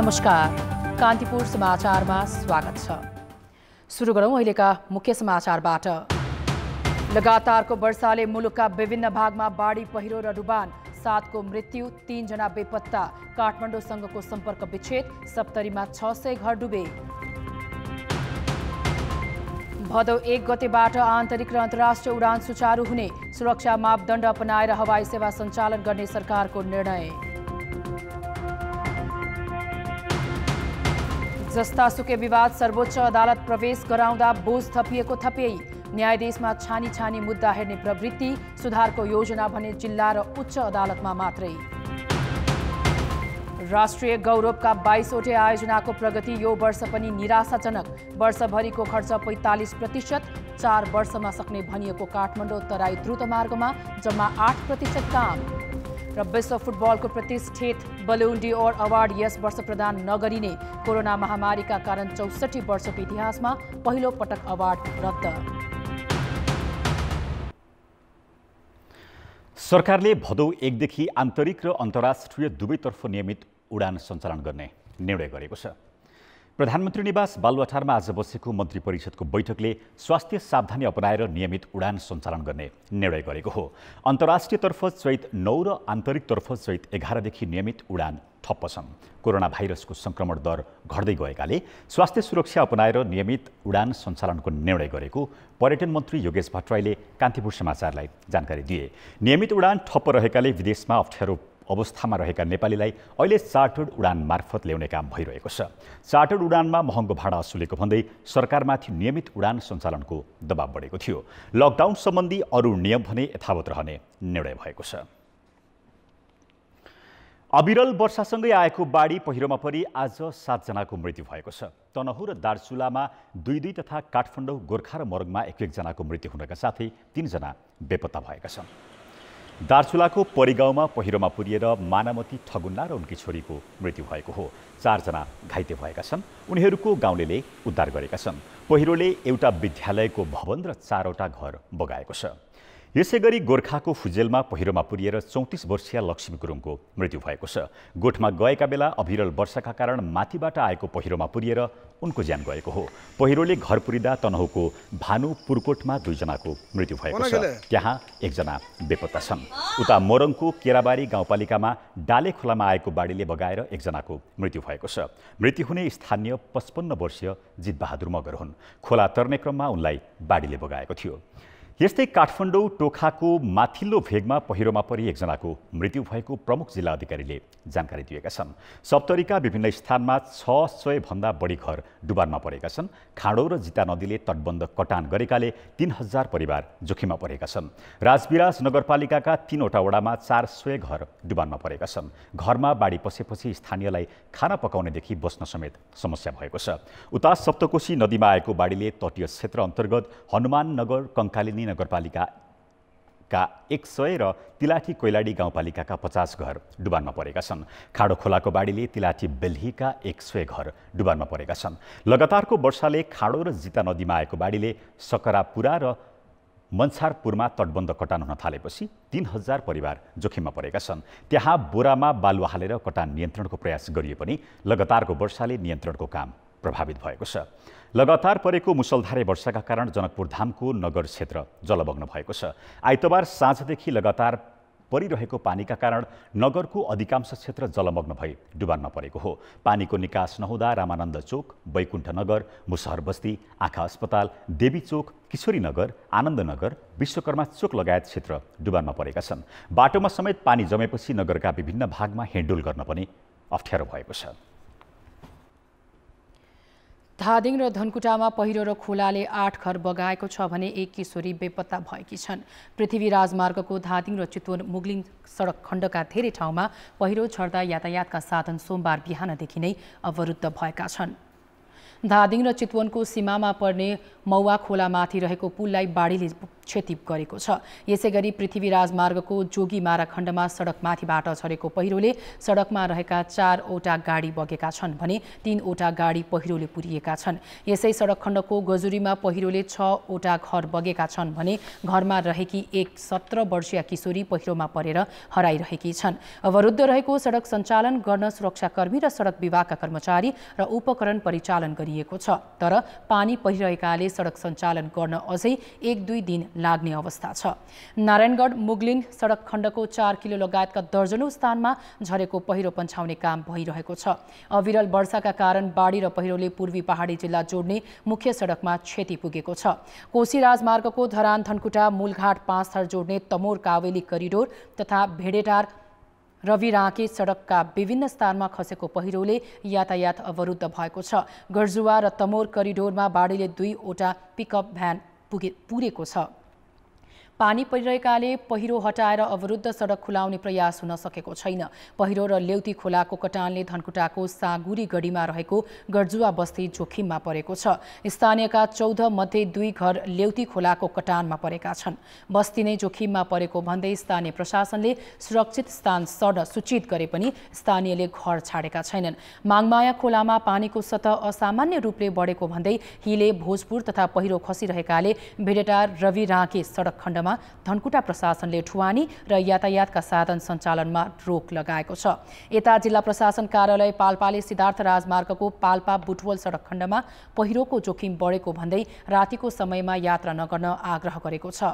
नमस्कार, कान्तिपुर समाचारमा स्वागत छ। सुरु गरौं अहिलेका मुख्य समाचारबाट। लगातारको वर्षाले मुलुकका विभिन्न भागमा बाढी पहिरो र डुबान, 7 को मृत्यु, 3 जना बेपत्ता। काठमाडौँसँगको सम्पर्क विच्छेद, सप्तरीमा 600 घर डुबे। भदौ 1 गतेबाट आन्तरिक र अन्तर्राष्ट्रिय उडान सुचारू हुने, सुरक्षा मापदण्ड अपनाएर हवाई सेवा सञ्चालन गर्ने सरकारको निर्णय। जस्तासुकै विवाद, सर्वोच्च अदालत प्रवेश गराउँदा बोझ थपिएको थपिएै। न्यायाधीशमा छानी छानी मुद्दा हेर्ने प्रवृत्ति, सुधारको योजना भने जिल्ला र उच्च अदालतमा मात्रै। राष्ट्रिय गौरवका 22वटै आयोजनाको प्रगति यो वर्ष पनि निराशाजनक। वर्षभरिको खर्च 45%, 4 वर्षमा सक्ने भनिएको काठमाडौँ तराई द्रुत मार्गमा जम्मा 8% काम। र विश्व फुटबलको प्रतिष्ठित बलुन डिओर अवार्ड यस वर्ष प्रदान नगरिने, कोरोना महामारीका कारण 64 वर्षको इतिहासमा पहिलो पटक अवार्ड रद्द। सरकारले भदौ 1 देखि आन्तरिक र अन्तर्राष्ट्रिय दुवैतर्फ नियमित उडान सञ्चालन गर्ने निर्णय गरेको छ। प्रधानमन्त्री निवास बालुवाटारमा आज बसेको मन्त्री परिषदको बैठकले स्वास्थ्य सावधानी अपनाएर नियमित उडान सञ्चालन गर्ने निर्णय गरेको हो। अन्तर्राष्ट्रियतर्फ चैत 9 र आन्तरिकतर्फ चैत 11 देखि नियमित उडान ठप्प छन्। कोरोना भाइरसको संक्रमण दर घट्दै गएकाले स्वास्थ्य सुरक्षा अपनाएर नियमित उडान सञ्चालनको निर्णय गरेको पर्यटन मन्त्री योगेश भट्टराईले कान्तिपुर समाचारलाई जानकारी दिए। नियमित उडान ठप्प रहेकाले विदेशमा अप्ठ्यारो अवस्थामा रहेका नेपालीलाई अहिले चार्टर्ड उडान मार्फत ल्याउने काम भइरहेको छ। चार्टर्ड उडानमा महँगो भाडा असुलेको भन्दै सरकारमाथि नियमित उडान सञ्चालनको दबाव बढेको थियो। लकडाउन सम्बन्धी अरू नियम भने यथावत रहने निर्णय भएको छ। अविरल वर्षासँगै आएको बाढी पहिरोमा परि आज 7 जनाको मृत्यु भएको छ। तनहुँ र दार्चुलामा 2 तथा काठमाडौँ, गोर्खा र मोरङमा 1 जनाको मृत्यु हुनका साथै 3 जना बेपत्ता भएका छन्। दार्चुलाको परिगाउँमा पहिरोमा पुरिएर मानामती ठगुन्ना र उनकी छोरीको मृत्यु भएको हो। 4 जना घाइते भएका छन्। उनीहरूको गाउँलेले उद्धार गरेका छन्। पहिरोले एउटा विद्यालयको भवन र 4वटा घर बगाएको छ। यसैगरी गोर्खाको फुजेलमा पहिरोमा पुरिएर 34 वर्षीय लक्ष्मी गुरुङको मृत्यु भएको छ। गोठमा गएका बेला अविरल वर्षाका कारण माथिबाट आएको पहिरोमा पुरिएर उनको ज्यान गएको हो। पहिरोले घर पुरिँदा तनहुँको भानु पुरकोटमा 2 जनाको मृत्यु भएको छ। त्यहाँ 1 जना बेपत्ता छन्। उता मोरङको केराबारी गाउँपालिकामा डाले खोलामा आएको बाढीले बगाएर 1 जनाको मृत्यु भएको छ। मृत्यु हुने स्थानीय 55 वर्षीय जितबहादुर मगर हुन्। खोला तर्ने क्रममा उनलाई बाढीले बगाएको थियो। यस्तै काठमाडौँ टोखाको माथिल्लो भेगमा पहिरोमा परि 1 जनाको मृत्यु भएको प्रमुख जिल्ला अधिकारीले जानकारी दिएका छन्। सप्तरीका विभिन्न स्थानमा 600 भन्दा बढी घर डुबानमा परेका छन्। खाडो र जिता नदीले तटबन्ध कटान गरेकाले 3000 परिवार जोखिममा परेका छन्। राजविराज नगरपालिकाका 3वटा वडामा 400 घर डुबानमा परेका छन्। घरमा बाढी पसेपछि स्थानीयलाई खाना पकाउनेदेखि बस्न समेत समस्या भएको छ। उता सप्तकोशी नदीमा आएको बाढीले तटीय क्षेत्र अन्तर्गत हनुमान नगर, कङ्कालिनी नगरपालिकाका 100 र तिलाठी कोइलाडी गाउँपालिकाका 50 घर डुबानमा परेका छन्। खाडो खोलाको बाढीले तिलाठी बेल्हीका 100 घर डुबानमा परेका छन्। लगातारको वर्षाले खाडो र जिता नदीमा आएको बाढीले सकरापुरा र मन्छारपुरमा तटबन्ध कटान हुन थालेपछि 3000 परिवार जोखिममा परेका छन्। त्यहाँ बोरामा बालुवा हालेर कटान नियन्त्रणको प्रयास गरिए पनि लगातारको वर्षाले नियन्त्रणको काम प्रभावित भएको छ। लगातार परेको मुसलधारे वर्षाका कारण जनकपुर धामको नगर क्षेत्र जलमग्न भएको छ। आइतबार साँझदेखि लगातार परिरहेको पानीका कारण नगरको अधिकांश क्षेत्र जलमग्न भई डुबानमा परेको हो। पानीको निकास नहुँदा रामानन्द चोक, बैकुण्ठ नगर, मुसहर बस्ती, आँखा अस्पताल, देवी चोक, किशोरी नगर, आनन्द नगर, विश्वकर्मा चोक लगायत क्षेत्र डुबानमा परेका छन्। बाटोमा समेत पानी जमेपछि नगरका विभिन्न भागमा हिँडडुल गर्न पनि अप्ठ्यारो भएको छ। धादिङ र धनकुटामा पहिरो र खोलाले 8 घर बगाएको छ भने 1 किशोरी बेपत्ता भएकी छन्। पृथ्वी राजमार्गको धादिङ र चितवन मुगलिङ सडक खण्डका धेरै ठाउँमा पहिरो झर्दा यातायातका साधन सोमबार बिहानदेखि नै अवरुद्ध भएका छन्। धादिङ र चितवनको सीमामा पर्ने मौवा खोलामाथि रहेको पुललाई बाढीले क्षति गरेको छ। यसैगरी पृथ्वीराज मार्गको जोगीमारा खण्डमा सडकमाथिबाट झरेको पहिरोले सडकमा रहेका 4वटा गाडी बगेका छन् भने 3वटा गाडी पहिरोले पुरिएका छन्। यसै सडक खण्डको गजुरीमा पहिरोले 6वटा घर बगेका छन् भने घरमा रहेकी एक 17 वर्षीय किशोरी पहिरोमा परेर हराइरहेकी छन्। अवरुद्ध रहेको सडक सञ्चालन गर्न सुरक्षाकर्मी र सडक विभागका कर्मचारी र उपकरण परिचालन गरिएको छ। तर पानी परिरहेकाले सडक सञ्चालन गर्न अझै 1-2 दिन लाग्ने अवस्था छ। नारायणगढ मुगलिन सडक खण्डको 4 किलो लगायतका दर्जनौं स्थानमा झरेको पहिरो पन्छाउने काम भइरहेको छ। अविरल वर्षाका कारण बाढी र पहिरोले पूर्वी पहाडी जिल्ला जोड्ने मुख्य सडकमा क्षति पुगेको छ। कोशी राजमार्गको धरान धनकुटा मूलघाट 5 थर जोड्ने तमोर कावेली करिडोर तथा भेडेटार रविराके सडकका विभिन्न स्थानमा खसेको पहिरोले यातायात अवरुद्ध भएको छ। गर्जुवा र तमोर करिडोरमा बाढीले 2वटा पिकअप भ्यान पुरेको छ। पानी परिरहेकाले पहिरो हटाएर अवरुद्ध सडक खुलाउने प्रयास हुन सकेको छैन। पहिरो र लेउती खोलाको कटानले धनकुटाको सागुरी गढीमा रहेको गर्जुवा बस्ती जोखिममा परेको छ। स्थानीयका 14 मध्ये 2 घर लेउती खोलाको कटानमा परेका छन्। बस्ती नै जोखिममा परेको भन्दै स्थानीय प्रशासनले सुरक्षित स्थान सर्न सूचित गरे पनि स्थानीयले घर छाडेका छैनन्। माङमाया खोलामा पानीको सतह असामान्य रूपले बढेको भन्दै हिले भोजपुर तथा पहिरो खसिरहेकाले भेडेटार रविराके सडक खण्डमा धनकुटा प्रशासनले ढुवानी र यातायातका साधन सञ्चालनमा रोक लगाएको छ। यता जिल्ला प्रशासन कार्यालय पाल्पाले सिद्धार्थ राजमार्गको पाल्पा बुटवल सडक खण्डमा पहिरोको जोखिम बढेको भन्दै रातिको समयमा यात्रा नगर्न आग्रह गरेको छ।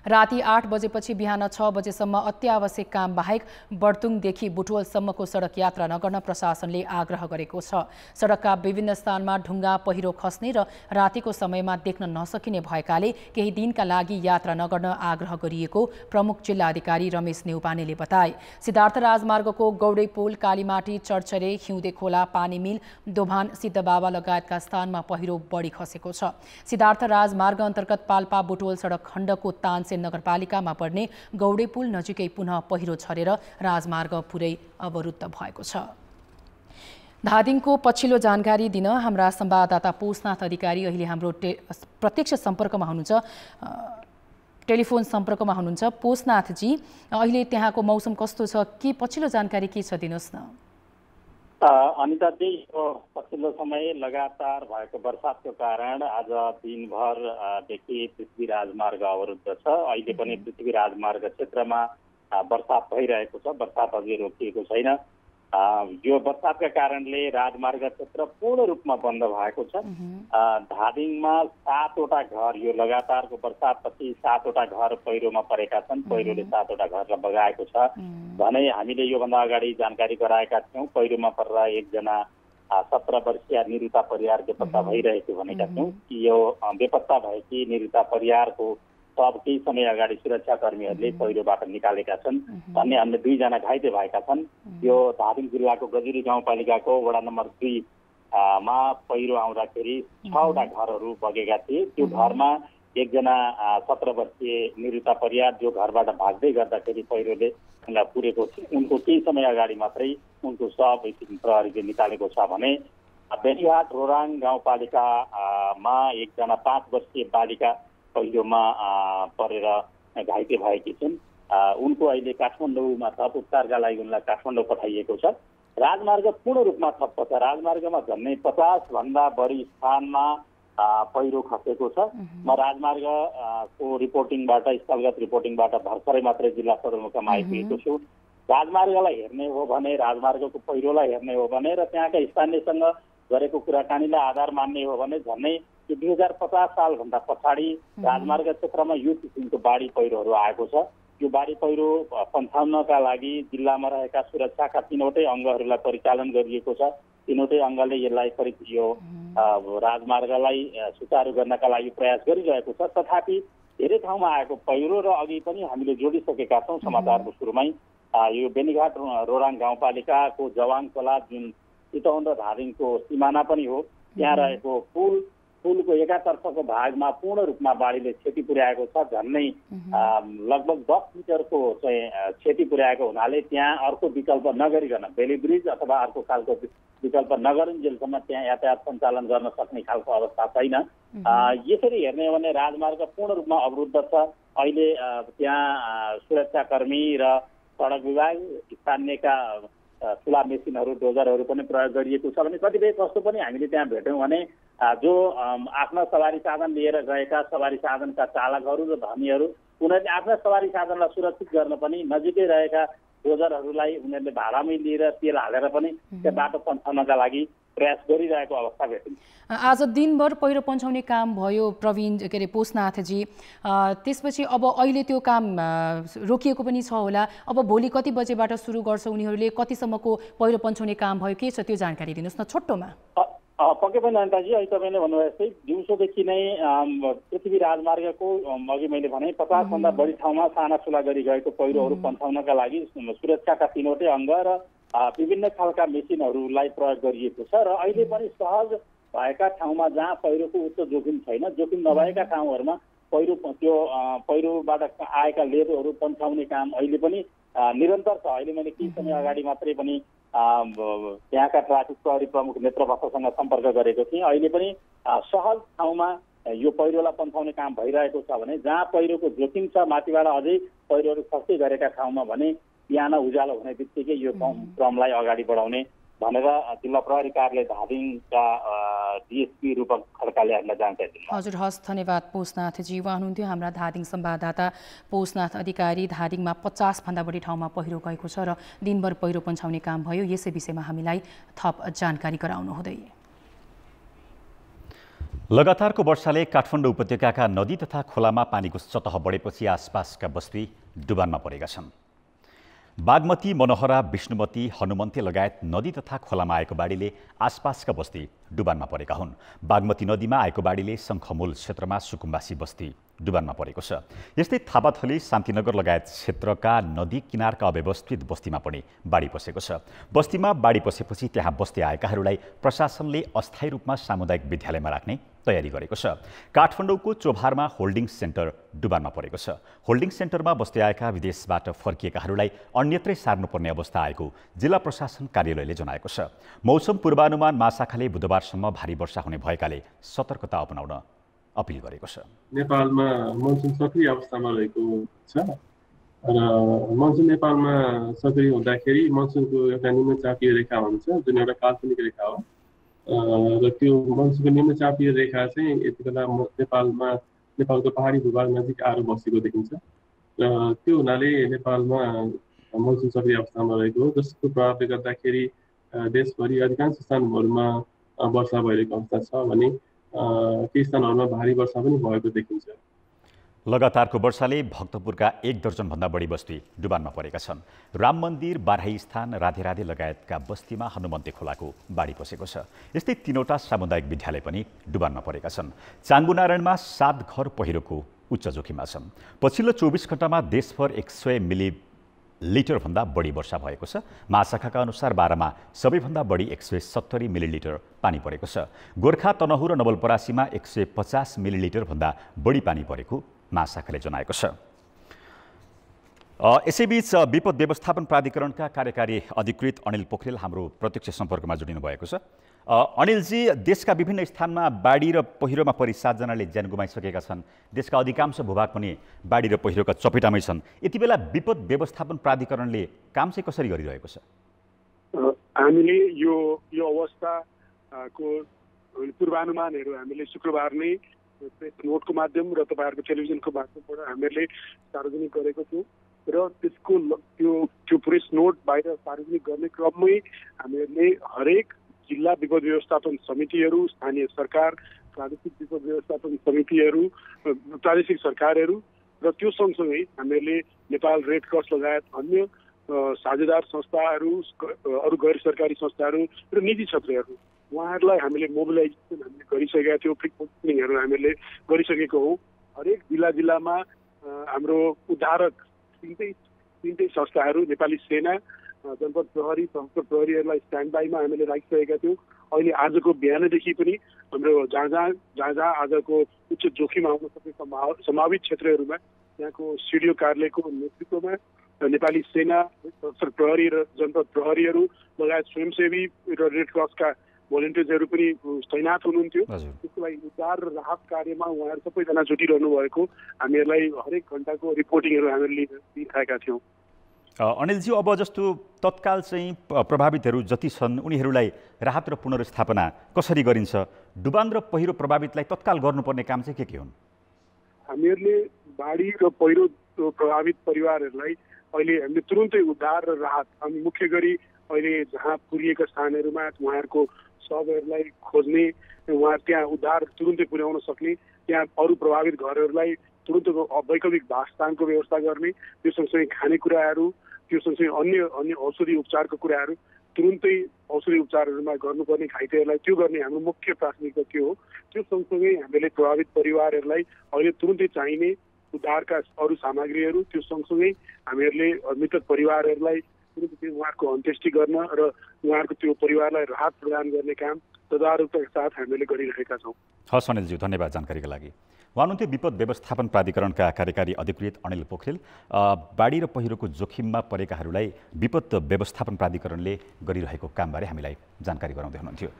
राति 8 बजेपछि बिहान 6 बजेसम्म अत्यावश्यक काम बाहेक बर्तुङदेखि बुटवलसम्मको सडक यात्रा नगर्न प्रशासनले आग्रह गरेको छ। सडकका विभिन्न स्थानमा ढुङ्गा पहिरो खस्ने र रातिको समयमा देख्न नसकिने भएकाले केही दिनका लागि यात्रा नगर्न आग्रह गरिएको प्रमुख जिल्ला अधिकारी रमेश नेउपानेले बताए। सिद्धार्थ राजमार्गको गौडे पुल, कालीमाटी, चर्चरे, हिउँदे खोला, पानीमिल, दोभान, सिद्धबाबा लगायतका स्थानमा पहिरो बढी खसेको छ। सिद्धार्थ राजमार्ग अन्तर्गत पाल्पा बुटवल सडक खण्डको तानसेन नगरपालिकामा पर्ने गौडे पुल नजिकै पुनः पहिरो छरेर राजमार्ग पुरै अवरुद्ध भएको छ। धादिङको पछिल्लो जानकारी दिन हाम्रा संवाददाता पोषनाथ अधिकारी अहिले हाम्रो प्रत्यक्ष सम्पर्कमा हुनुहुन्छ, टेलिफोन सम्पर्कमा हुनुहुन्छ। पोषनाथजी, अहिले त्यहाँको मौसम कस्तो छ, के पछिल्लो जानकारी के छ, दिनुहोस् न। अनिताजी, पछिल्लो समय लगातार भएको वर्षाको कारण आज दिनभरदेखि पृथ्वी राजमार्ग अवरुद्ध छ। अहिले पनि पृथ्वी राजमार्ग क्षेत्रमा वर्षात भइरहेको छ। वर्षात अझै रोकिएको छैन। यो वर्षातका कारणले राजमार्ग क्षेत्र पूर्ण रूपमा बन्द भएको छ। धादिङमा 7वटा घर, यो लगातारको वर्षातपछि 7वटा घर पहिरोमा परेका छन्। पहिरोले 7वटा घरलाई बगाएको छ भने हामीले योभन्दा अगाडि जानकारी गराएका थियौँ। पहिरोमा परेर एकजना 17 वर्षीय निरुता परियार बेपत्ता भइरहेको भनेका थियौँ। यो बेपत्ता भएकी निरुता परियारको शव केही समय अगाडि सुरक्षाकर्मीहरूले पहिरोबाट निकालेका छन् भन्ने, अन्य 2 जना घाइते भएका छन्। यो धादिङ जिल्लाको गजुरी गाउँपालिकाको वडा नम्बर 2 मा पहिरो आउँदाखेरि 6वटा घरहरू बगेका थिए। त्यो घरमा एकजना 17 वर्षीय निरुता परियार जो घरबाट भाग्दै गर्दाखेरि पहिरोले उनलाई पुरेको थियो। उनको केही समय अगाडि मात्रै उनको शव प्रहरीले निकालेको छ भने बेनीघाट रोराङ गाउँपालिकामा एकजना 5 वर्षीय बालिका पहिरोमा परेर घाइते भएकी छिन्। उनको अहिले काठमाडौँमा थप उपचारका लागि उनलाई काठमाडौँ पठाइएको छ। राजमार्ग पूर्ण रूपमा ठप्प छ। राजमार्गमा झन्डै 50 भन्दा बढी स्थानमा पहिरो खसेको छ। म राजमार्गको रिपोर्टिङबाट, स्थलगत रिपोर्टिङबाट भर्खरै मात्रै जिल्ला सदरमुकाम आइपुगेको छु। राजमार्गलाई हेर्ने हो भने, राजमार्गको पहिरोलाई हेर्ने हो भने र त्यहाँका स्थानीयसँग गरेको कुराकानीलाई आधार मान्ने हो भने झन्डै 2050 सालभन्दा पछाडि राजमार्ग क्षेत्रमा यो किसिमको बाढी पहिरोहरू आएको छ। यो बाढी पहिरो पन्छाउनका लागि जिल्लामा रहेका सुरक्षाका 3वटै अङ्गहरूलाई परिचालन गरिएको छ। 3वटै अङ्गले यसलाई यो राजमार्गलाई सुचारू गर्नका लागि प्रयास गरिरहेको छ। तथापि धेरै ठाउँमा आएको पहिरो र अघि पनि हामीले जोडिसकेका छौँ समाचारको सुरुमै, यो बेनीघाट रोराङ गाउँपालिकाको जवाङ खोला जुन चितवन र धादिङको सिमाना पनि हो, त्यहाँ रहेको पुल पुलको एकातर्फको भागमा पूर्ण रूपमा बाढीले क्षति पुर्याएको छ। झन्नै लगभग 10 मिटरको चाहिँ क्षति पुर्याएको हुनाले त्यहाँ अर्को विकल्प नगरिकन बेली ब्रिज अथवा अर्को खालको विकल्प नगरुन्जेलसम्म त्यहाँ यातायात सञ्चालन गर्न सक्ने खालको अवस्था छैन। यसरी हेर्ने हो भने राजमार्ग पूर्ण रूपमा अवरुद्ध छ। अहिले त्यहाँ सुरक्षाकर्मी र सडक विभाग स्थानीयका ठुला मेसिनहरू डोजरहरू पनि प्रयोग गरिएको छ भने कतिपय कस्तो पनि हामीले त्यहाँ भेट्यौँ भने जो आफ्ना सवारी साधन लिएर गएका सवारी साधनका चालकहरू र धनीहरू उनीहरूले आफ्ना सवारी साधनलाई सुरक्षित गर्न पनि नजिकै रहेका डोजरहरूलाई उनीहरूले भाडामै लिएर तेल हालेर पनि त्यो बाटो पन्छाउनका लागि प्रयास गरिरहेको अवस्था भेटिन्छ। आज दिनभर पहिरो पन्छाउने काम भयो प्रवीण के अरे पोषनाथजी, त्यसपछि अब अहिले त्यो काम रोकिएको पनि छ होला। अब भोलि कति बजेबाट सुरु गर्छ उनीहरूले, कतिसम्मको पहिरो पन्छाउने काम भयो, के छ त्यो जानकारी दिनुहोस् न छोटोमा। पक्कै पनि अनिताजी, अहिले तपाईँले भन्नुभयो जस्तै दिउँसोदेखि नै पृथ्वी राजमार्गको अघि मैले भने 50 भन्दा बढी ठाउँमा साना ठुला गरी गएको पहिरोहरू पन्छाउनका लागि सुरक्षाका तीनवटै अङ्ग र विभिन्न खालका मेसिनहरूलाई प्रयोग गरिएको छ। र अहिले पनि सहज भएका ठाउँमा जहाँ पहिरोको उच्च जोखिम छैन, जोखिम नभएका ठाउँहरूमा पहिरोबाट आएका लेरोहरू पन्छाउने काम अहिले पनि निरन्तर छ। अहिले मैले केही समय अगाडि मात्रै पनि त्यहाँका ट्राफिक प्रहरी प्रमुख नेत्र बसासँग सम्पर्क गरेको थिएँ। अहिले पनि सहज ठाउँमा यो पहिरोलाई पन्छाउने काम भइरहेको छ भने जहाँ पहिरोको जोखिम छ माथिबाट अझै पहिरोहरू खस्दै गरेका ठाउँमा भने बिहान उज्यालो हुने बित्तिकै यो क्रमलाई अगाडि बढाउने भनेर जिल्ला प्रहरी कार्यालय धादिङका डिएसपी रूपक खड्काले हामीलाई जानकारी दिनुभयो। हजुर, हस्, धन्यवाद पोषनाथजी। उहाँ हुनुहुन्थ्यो हाम्रा धादिङ संवाददाता पोषनाथ अधिकारी। धादिङमा 50 भन्दा बढी ठाउँमा पहिरो गएको छ र दिनभर पहिरो पन्छाउने काम भयो। यसै विषयमा हामीलाई थप जानकारी गराउनु हुँदै। लगातारको वर्षाले काठमाडौँ उपत्यकाका नदी तथा खोलामा पानीको सतह बढेपछि आसपासका बस्ती डुबानमा परेका छन्। बागमती, मनोहरा, विष्णुमती, हनुमन्ते लगायत नदी तथा खोलामा आएको बाढीले आसपासका बस्ती डुबानमा परेका हुन्। बागमती नदीमा आएको बाढीले शङ्खमूल क्षेत्रमा सुकुम्बासी बस्ती डुबानमा परेको छ। यस्तै थापाथली, शान्तिनगर लगायत क्षेत्रका नदी किनारका अव्यवस्थित बस्तीमा पनि बाढी पसेको छ। बस्तीमा बाढी पसेपछि त्यहाँ बस्दै आएकाहरूलाई प्रशासनले अस्थायी रूपमा सामुदायिक विद्यालयमा राख्ने तयारी गरेको छ। काठमाडौँको चोभारमा होल्डिङ सेन्टर डुबानमा परेको छ। होल्डिङ सेन्टरमा बस्दै आएका विदेशबाट फर्किएकाहरूलाई अन्यत्रै सार्नुपर्ने अवस्था आएको जिल्ला प्रशासन कार्यालयले जनाएको छ। मौसम पूर्वानुमान महाशाखाले बुधबारसम्म भारी वर्षा हुने भएकाले सतर्कता अपनाउन अपिल गरेको छ। नेपालमा मनसुन सक्रिय अवस्थामा रहेको छ र मनसुन नेपालमा सक्रिय हुँदाखेरि मनसुनको एउटा निम्न चापीय रेखा हुन्छ जुन एउटा काल्पनिक रेखा हो र त्यो मनसुनको निम्न चापीय रेखा चाहिँ यति बेला नेपालको पहाडी भूभाग नजिक आएर बसेको देखिन्छ र त्यो हुनाले नेपालमा मनसुन सक्रिय अवस्थामा रहेको हो, जसको प्रभावले गर्दाखेरि देशभरि अधिकांश स्थानहरूमा वर्षा भइरहेको अवस्था छ भने केही स्थानहरूमा भारी वर्षा पनि भएको देखिन्छ। लगातारको वर्षाले भक्तपुरका 1 दर्जनभन्दा बढी बस्ती डुबानमा परेका छन्। राम मन्दिर, बाराही स्थान, राधेराधे लगायतका बस्तीमा हनुमन्ते खोलाको बाढी पसेको छ। यस्तै 3वटा सामुदायिक विद्यालय पनि डुबानमा परेका छन्। चाङ्गुनारायणमा 7 घर पहिरोको उच्च जोखिममा छन्। पछिल्लो 24 घण्टामा देशभर 100 मिलिलिटरभन्दा बढी वर्षा भएको छ। महाशाखाका अनुसार बारामा सबैभन्दा बढी 170 मिलिलिटर पानी परेको छ। गोर्खा, तनहुँ र नवलपरासीमा 150 मिलिलिटरभन्दा बढी पानी परेको महाशाखाले जनाएको छ। यसैबीच विपद व्यवस्थापन प्राधिकरणका कार्यकारी अधिकृत अनिल पोखरेल हाम्रो प्रत्यक्ष सम्पर्कमा जोडिनु भएको छ। अनिलजी, देशका विभिन्न स्थानमा बाढी र पहिरोमा परि 7 जनाले ज्यान गुमाइसकेका छन्। देशका अधिकांश भूभाग पनि बाढी र पहिरोका चपेटामै छन्। यति बेला विपद व्यवस्थापन प्राधिकरणले काम चाहिँ कसरी गरिरहेको छ? हामीले यो अवस्थाको पूर्वानुमानहरू हामीले शुक्रबार नै प्रेस नोटको माध्यम र तपाईँहरूको टेलिभिजनको माध्यमबाट हामीहरूले सार्वजनिक गरेको थियौँ र त्यसको त्यो प्रेस नोट बाहिर सार्वजनिक गर्ने क्रममै हामीहरूले हरेक जिल्ला विपद व्यवस्थापन समितिहरू, स्थानीय सरकार, प्रादेशिक विपद व्यवस्थापन समितिहरू, प्रादेशिक सरकारहरू र त्यो सँगसँगै हामीहरूले नेपाल रेड क्रस लगायत अन्य साझेदार संस्थाहरू, अरू गैर सरकारी संस्थाहरू र निजी क्षेत्रहरू उहाँहरूलाई हामीले मोबिलाइजेसन हामीले गरिसकेका थियौँ। प्रिपोजिसनिङहरू हामीले गरिसकेको हौँ। हरेक जिल्लामा हाम्रो उद्धारक तिनटै संस्थाहरू, नेपाली सेना, जनपद प्रहरी, सशस्त्र प्रहरीहरूलाई स्ट्यान्ड बाईमा हामीले राखिसकेका थियौँ। अहिले आजको बिहानदेखि पनि हाम्रो जहाँ जहाँ आजको उच्च जोखिम आउन सक्ने सम्भावित क्षेत्रहरूमा यहाँको सिडिओ कार्यालयको नेतृत्वमा नेपाली सेना, सशस्त्र प्रहरी र जनपद प्रहरीहरू लगायत स्वयंसेवी र रेड क्रसका भोलिन्टियर्सहरू पनि तैनात हुनुहुन्थ्यो। त्यसको लागि उद्धार र राहत कार्यमा उहाँहरू सबैजना जुटिरहनु भएको हामीहरूलाई हरेक घण्टाको रिपोर्टिङहरू हामीले दिइरहेका थियौँ। अनिलजी, अब जस्तो तत्काल चाहिँ प्रभावितहरू जति छन् उनीहरूलाई राहत र पुनर्स्थापना कसरी गरिन्छ? डुबान र पहिरो प्रभावितलाई तत्काल गर्नुपर्ने काम चाहिँ के हुन्? हामीहरूले बाढी र पहिरो प्रभावित परिवारहरूलाई अहिले हामीले तुरुन्तै उद्धार र राहत, हामी मुख्य गरी अहिले जहाँ पुरिएका स्थानहरूमा उहाँहरूको शवहरूलाई खोज्ने, उहाँ त्यहाँ उद्धार तुरुन्तै पुर्याउन सक्ने, त्यहाँ अरू प्रभावित घरहरूलाई तुरुन्तको वैकल्पिक वासस्थानको व्यवस्था गर्ने, त्यो सँगसँगै खानेकुराहरू, त्यो सँगसँगै अन्य औषधि उपचारको कुराहरू तुरुन्तै औषधि उपचारहरूमा गर्नुपर्ने घाइतेहरूलाई त्यो गर्ने हाम्रो मुख्य प्राथमिकता त्यो हो। त्यो सँगसँगै हामीले प्रभावित परिवारहरूलाई अहिले तुरुन्तै चाहिने उद्धारका अरू सामग्रीहरू, त्यो सँगसँगै हामीहरूले मृतक परिवारहरूलाई उहाँहरूको अन्त्येष्टि गर्न र उहाँहरूको त्यो परिवारलाई राहत प्रदान गर्ने काम तदारुकताका साथ हामीले गरिरहेका छौँ। हस् अनिलज्यू, धन्यवाद जानकारीका लागि। उहाँ हुनुहुन्थ्यो विपद व्यवस्थापन प्राधिकरणका कार्यकारी अधिकृत अनिल पोखरेल। बाढी र पहिरोको जोखिममा परेकाहरूलाई विपद व्यवस्थापन प्राधिकरणले गरिरहेको कामबारे हामीलाई जानकारी गराउँदै हुनुहुन्थ्यो।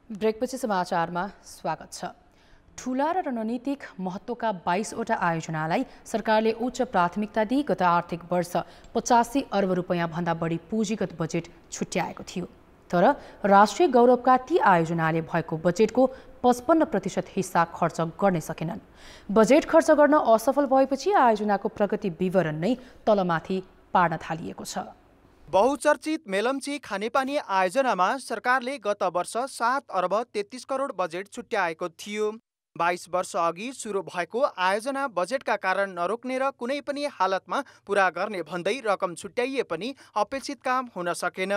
ब्रेकपछि समाचारमा स्वागत छ। ठूला र रणनीतिक महत्त्वका 22वटा आयोजनालाई सरकारले उच्च प्राथमिकता दिई गत आर्थिक वर्ष 85 अर्ब रुपैयाँ भन्दा बढी पुँजीगत बजेट छुट्याएको थियो। तर राष्ट्रिय गौरवका ती आयोजनाले भएको बजेटको 55% हिस्सा खर्च गर्न सकेनन्। बजेट खर्च गर्न असफल भएपछि आयोजनाको प्रगति विवरण नै तलमाथि पार्न थालिएको छ। बहुचर्चित मेलम्ची खानेपानी आयोजनामा सरकारले गत वर्ष 7 अर्ब 33 करोड बजेट छुट्याएको थियो। 22 वर्ष अघि सुरु भएको आयोजना बजेटका कारण नरोक्ने र कुनै पनि हालतमा पूरा गर्ने भन्दै रकम छुट्याइए पनि अपेक्षित काम हुन सकेन।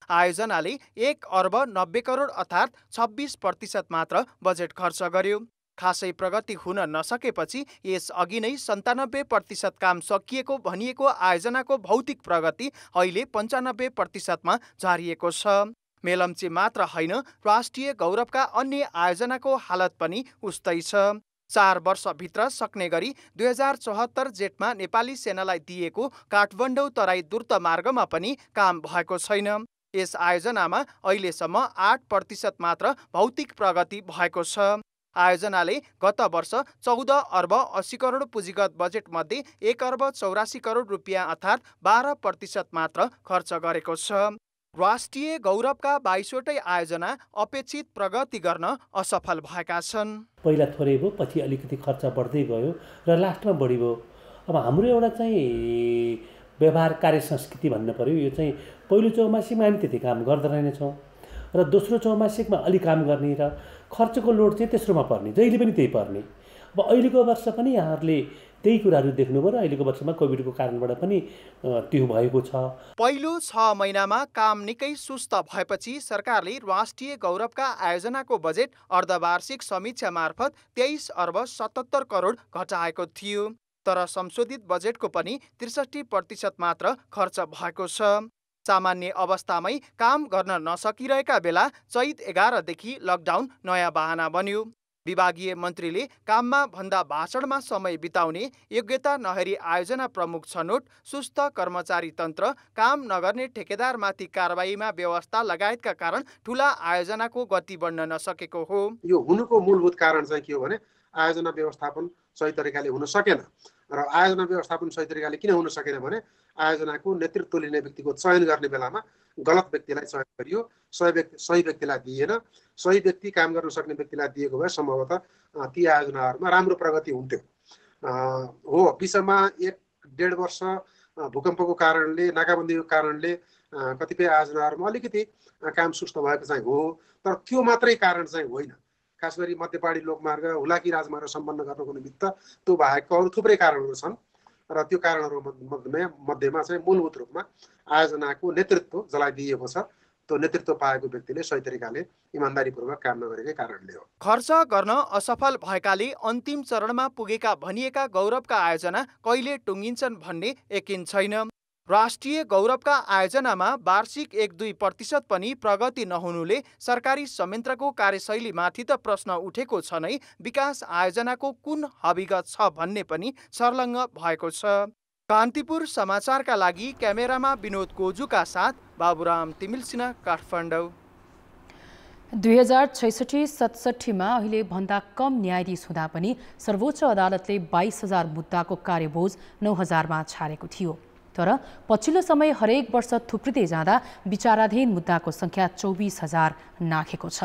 आयोजनाले 1 अर्ब 90 करोड अर्थात् 26% मात्र बजेट खर्च गर्यो। खासै प्रगति हुन नसकेपछि यस अघि नै 97% काम सकिएको भनिएको आयोजनाको भौतिक प्रगति अहिले 95% मा झारिएको छ। मेलम्ची मात्र होइन, राष्ट्रिय गौरवका अन्य आयोजनाको हालत पनि उस्तै छ। 4 वर्षभित्र सक्ने गरी 2074 जेठमा नेपाली सेनालाई दिएको काठमाडौँ तराई द्रुत मार्गमा पनि काम भएको छैन। यस आयोजनामा अहिलेसम्म 8% मात्र भौतिक प्रगति भएको छ। आयोजनाले गत वर्ष 14 अर्ब 80 करोड पुँजीगत बजेट मध्ये 1 अर्ब 84 करोड रुपियाँ अर्थात् 12% मात्र खर्च गरेको छ। राष्ट्रिय गौरवका 22वटै आयोजना अपेक्षित प्रगति गर्न असफल भएका छन्। पहिला थोरै भयो, पछि अलिकति खर्च बढ्दै गयो र लास्टमा बढी भयो। अब हाम्रो एउटा चाहिँ व्यवहार कार्य संस्कृति भन्नु पर्यो। यो चाहिँ पहिलो चौमासिकमा हामी त्यति काम गर्दैन रहेछौँ र दोस्रो चौमासिकमा अलिक काम गर्ने र खर्चको लोड चाहिँ तेस्रोमा पर्ने, जहिले पनि त्यही पर्ने। अब अहिलेको वर्ष पनि यहाँहरूले त्यही कुराहरू देख्नुभयो र अहिलेको वर्षमा कोभिडको कारणबाट पनि त्यो भएको छ। पहिलो 6 महिनामा काम निकै सुस्त भएपछि सरकारले राष्ट्रिय गौरवका आयोजनाको बजेट अर्धवार्षिक समीक्षा मार्फत 23 अर्ब 77 करोड घटाएको थियो। तर संशोधित बजेटको पनि 63% मात्र खर्च भएको छ। सामान्य अवस्थामै काम गर्न नसकिरहेका बेला चैत 11 देखि लकडाउन नयाँ बहाना बन्यो। विभागीय मन्त्रीले काममा भन्दा भाषणमा समय बिताउने, योग्यता नहेरी आयोजना प्रमुख छनौट, सुस्त कर्मचारी तन्त्र, काम नगर्ने ठेकेदारमाथि कारबाहीमा व्यवस्था लगायतका कारण ठूला आयोजनाको गति बढ्न नसकेको हो। यो हुनुको मूलभूत कारण चाहिँ के हो भने आयोजना व्यवस्थापन सही तरिकाले हुन सकेन। र आयोजना व्यवस्थापन सही तरिकाले किन हुन सकेन भने आयोजनाको नेतृत्व लिने व्यक्तिको चयन गर्ने बेलामा गलत व्यक्तिलाई चयन गरियो, सही व्यक्तिलाई दिएन। सही व्यक्ति काम गर्न सक्ने व्यक्तिलाई दिएको भए सम्भवतः ती आयोजनाहरूमा राम्रो प्रगति हुन्थ्यो। हो, विश्वमा 1-1.5 वर्ष भूकम्पको कारणले, नाकाबन्दीको कारणले कतिपय आयोजनाहरूमा अलिकति काम सुस्त भएको चाहिँ हो, तर त्यो मात्रै कारण चाहिँ होइन। खास गरी मध्यपहाडी लोकमार्ग, हुलाकी राजमार्ग सम्पन्न गर्नको निमित्त त्यो बाहेकको अरू थुप्रै कारणहरू छन् र त्यो कारणहरू मध्येमा चाहिँ मूलभूत रूपमा आयोजनाको नेतृत्व जसलाई दिएको छ त्यो नेतृत्व पाएको व्यक्तिले सही तरिकाले इमानदारीपूर्वक काम नगरेकै कारणले हो। खर्च गर्न असफल भएकाले अन्तिम चरणमा पुगेका भनिएका गौरवका आयोजना कहिले टुङ्गिन्छन् भन्ने यकिन छैन। राष्ट्रिय गौरवका आयोजनामा वार्षिक 1-2% पनि प्रगति नहुनुले सरकारी संयन्त्रको कार्यशैलीमाथि त प्रश्न उठेको छ नै, विकास आयोजनाको कुन हविगत छ भन्ने पनि सर्लङ्ग भएको छ। कान्तिपुर समाचारका लागि क्यामेरामा विनोद कोजुका साथ बाबुराम तिमिलसिना, काठमाडौँ। 2066-67 अहिले भन्दा कम न्यायाधीश हुँदा पनि सर्वोच्च अदालतले 22,000 मुद्दाको कार्यबोझ 9,000मा छाडेको थियो। तर पछिल्लो समय हरेक वर्ष थुप्रिँदै जाँदा विचाराधीन मुद्दाको संख्या 24,000 नाघेको छ।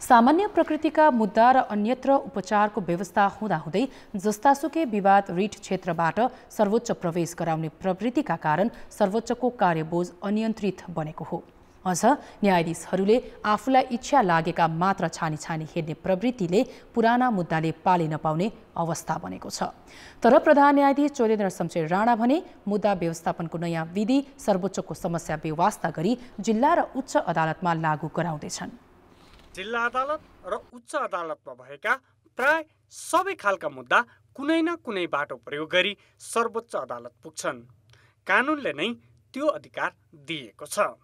सामान्य प्रकृतिका मुद्दा र अन्यत्र उपचारको व्यवस्था हुँदाहुँदै जस्तासुकै विवाद रिट क्षेत्रबाट सर्वोच्च प्रवेश गराउने प्रवृत्तिका कारण सर्वोच्चको कार्यबोझ अनियन्त्रित बनेको हो। अझ न्यायाधीशहरूले आफूलाई इच्छा लागेका मात्र छानी हेर्ने प्रवृत्तिले पुराना मुद्दाले पाले नपाउने अवस्था बनेको छ। तर प्रधान न्यायाधीश चोलेन्द्र शमशेर राणा भने मुद्दा व्यवस्थापनको नयाँ विधि सर्वोच्चको समस्या बेवास्ता गरी जिल्ला र उच्च अदालतमा लागू गराउँदैछन्। जिल्ला अदालत र उच्च अदालतमा भएका प्राय सबै खालका मुद्दा कुनै न कुनै बाटो प्रयोग गरी सर्वोच्च अदालत पुग्छन्। कानुनले नै त्यो अधिकार दिएको छ।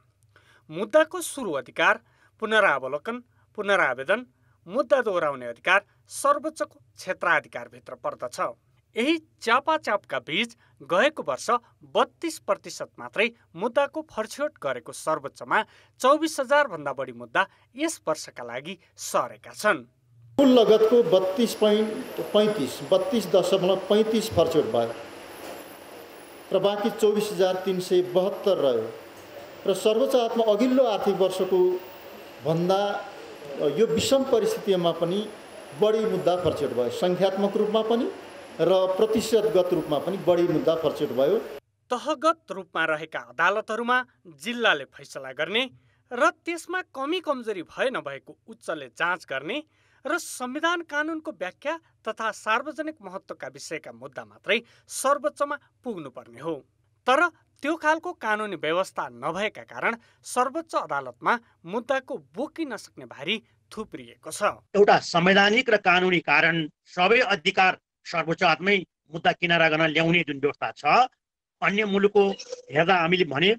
मुद्दाको सुरु अधिकार, पुनरावलोकन, पुनरावेदन, मुद्दा दोहोऱ्याउने अधिकार सर्वोच्चको क्षेत्राधिकारभित्र पर्दछ। यही चापाचापका बीच गएको वर्ष 32% मात्रै मुद्दाको फर्छ्यौट गरेको सर्वोच्चमा 24,000 भन्दा बढी मुद्दा यस वर्षका लागि सरेका छन्। कुल लगतको 32.35 फर्छ्यौट भयो र बाँकी 24,372 रह्यो र सर्वोच्च अदालतमा अघिल्लो आर्थिक वर्षको भन्दा यो विषम परिस्थितिमा पनि बढी मुद्दा फर्छ्यौट भयो। सङ्ख्यात्मक रूपमा पनि र प्रतिशतगत रूपमा पनि बढी मुद्दा फर्छ्यौट भयो। तहगत रूपमा रहेका अदालतहरूमा जिल्लाले फैसला गर्ने र त्यसमा कमी कमजोरी भए नभएको उच्चले जाँच गर्ने र संविधान कानुनको व्याख्या तथा सार्वजनिक महत्त्वका विषयका मुद्दा मात्रै सर्वोच्चमा पुग्नुपर्ने हो। तर त्यो खालको कानुनी व्यवस्था नभएका कारण सर्वोच्च अदालतमा मुद्दाको बोकी नसक्ने भारी थुप्रिएको छ। एउटा संवैधानिक र कानुनी कारण सबै अधिकार सर्वोच्च अदालतमै मुद्दा किनारा गर्न ल्याउने जुन व्यवस्था छ, अन्य मुलुकको हेर्दा हामीले भने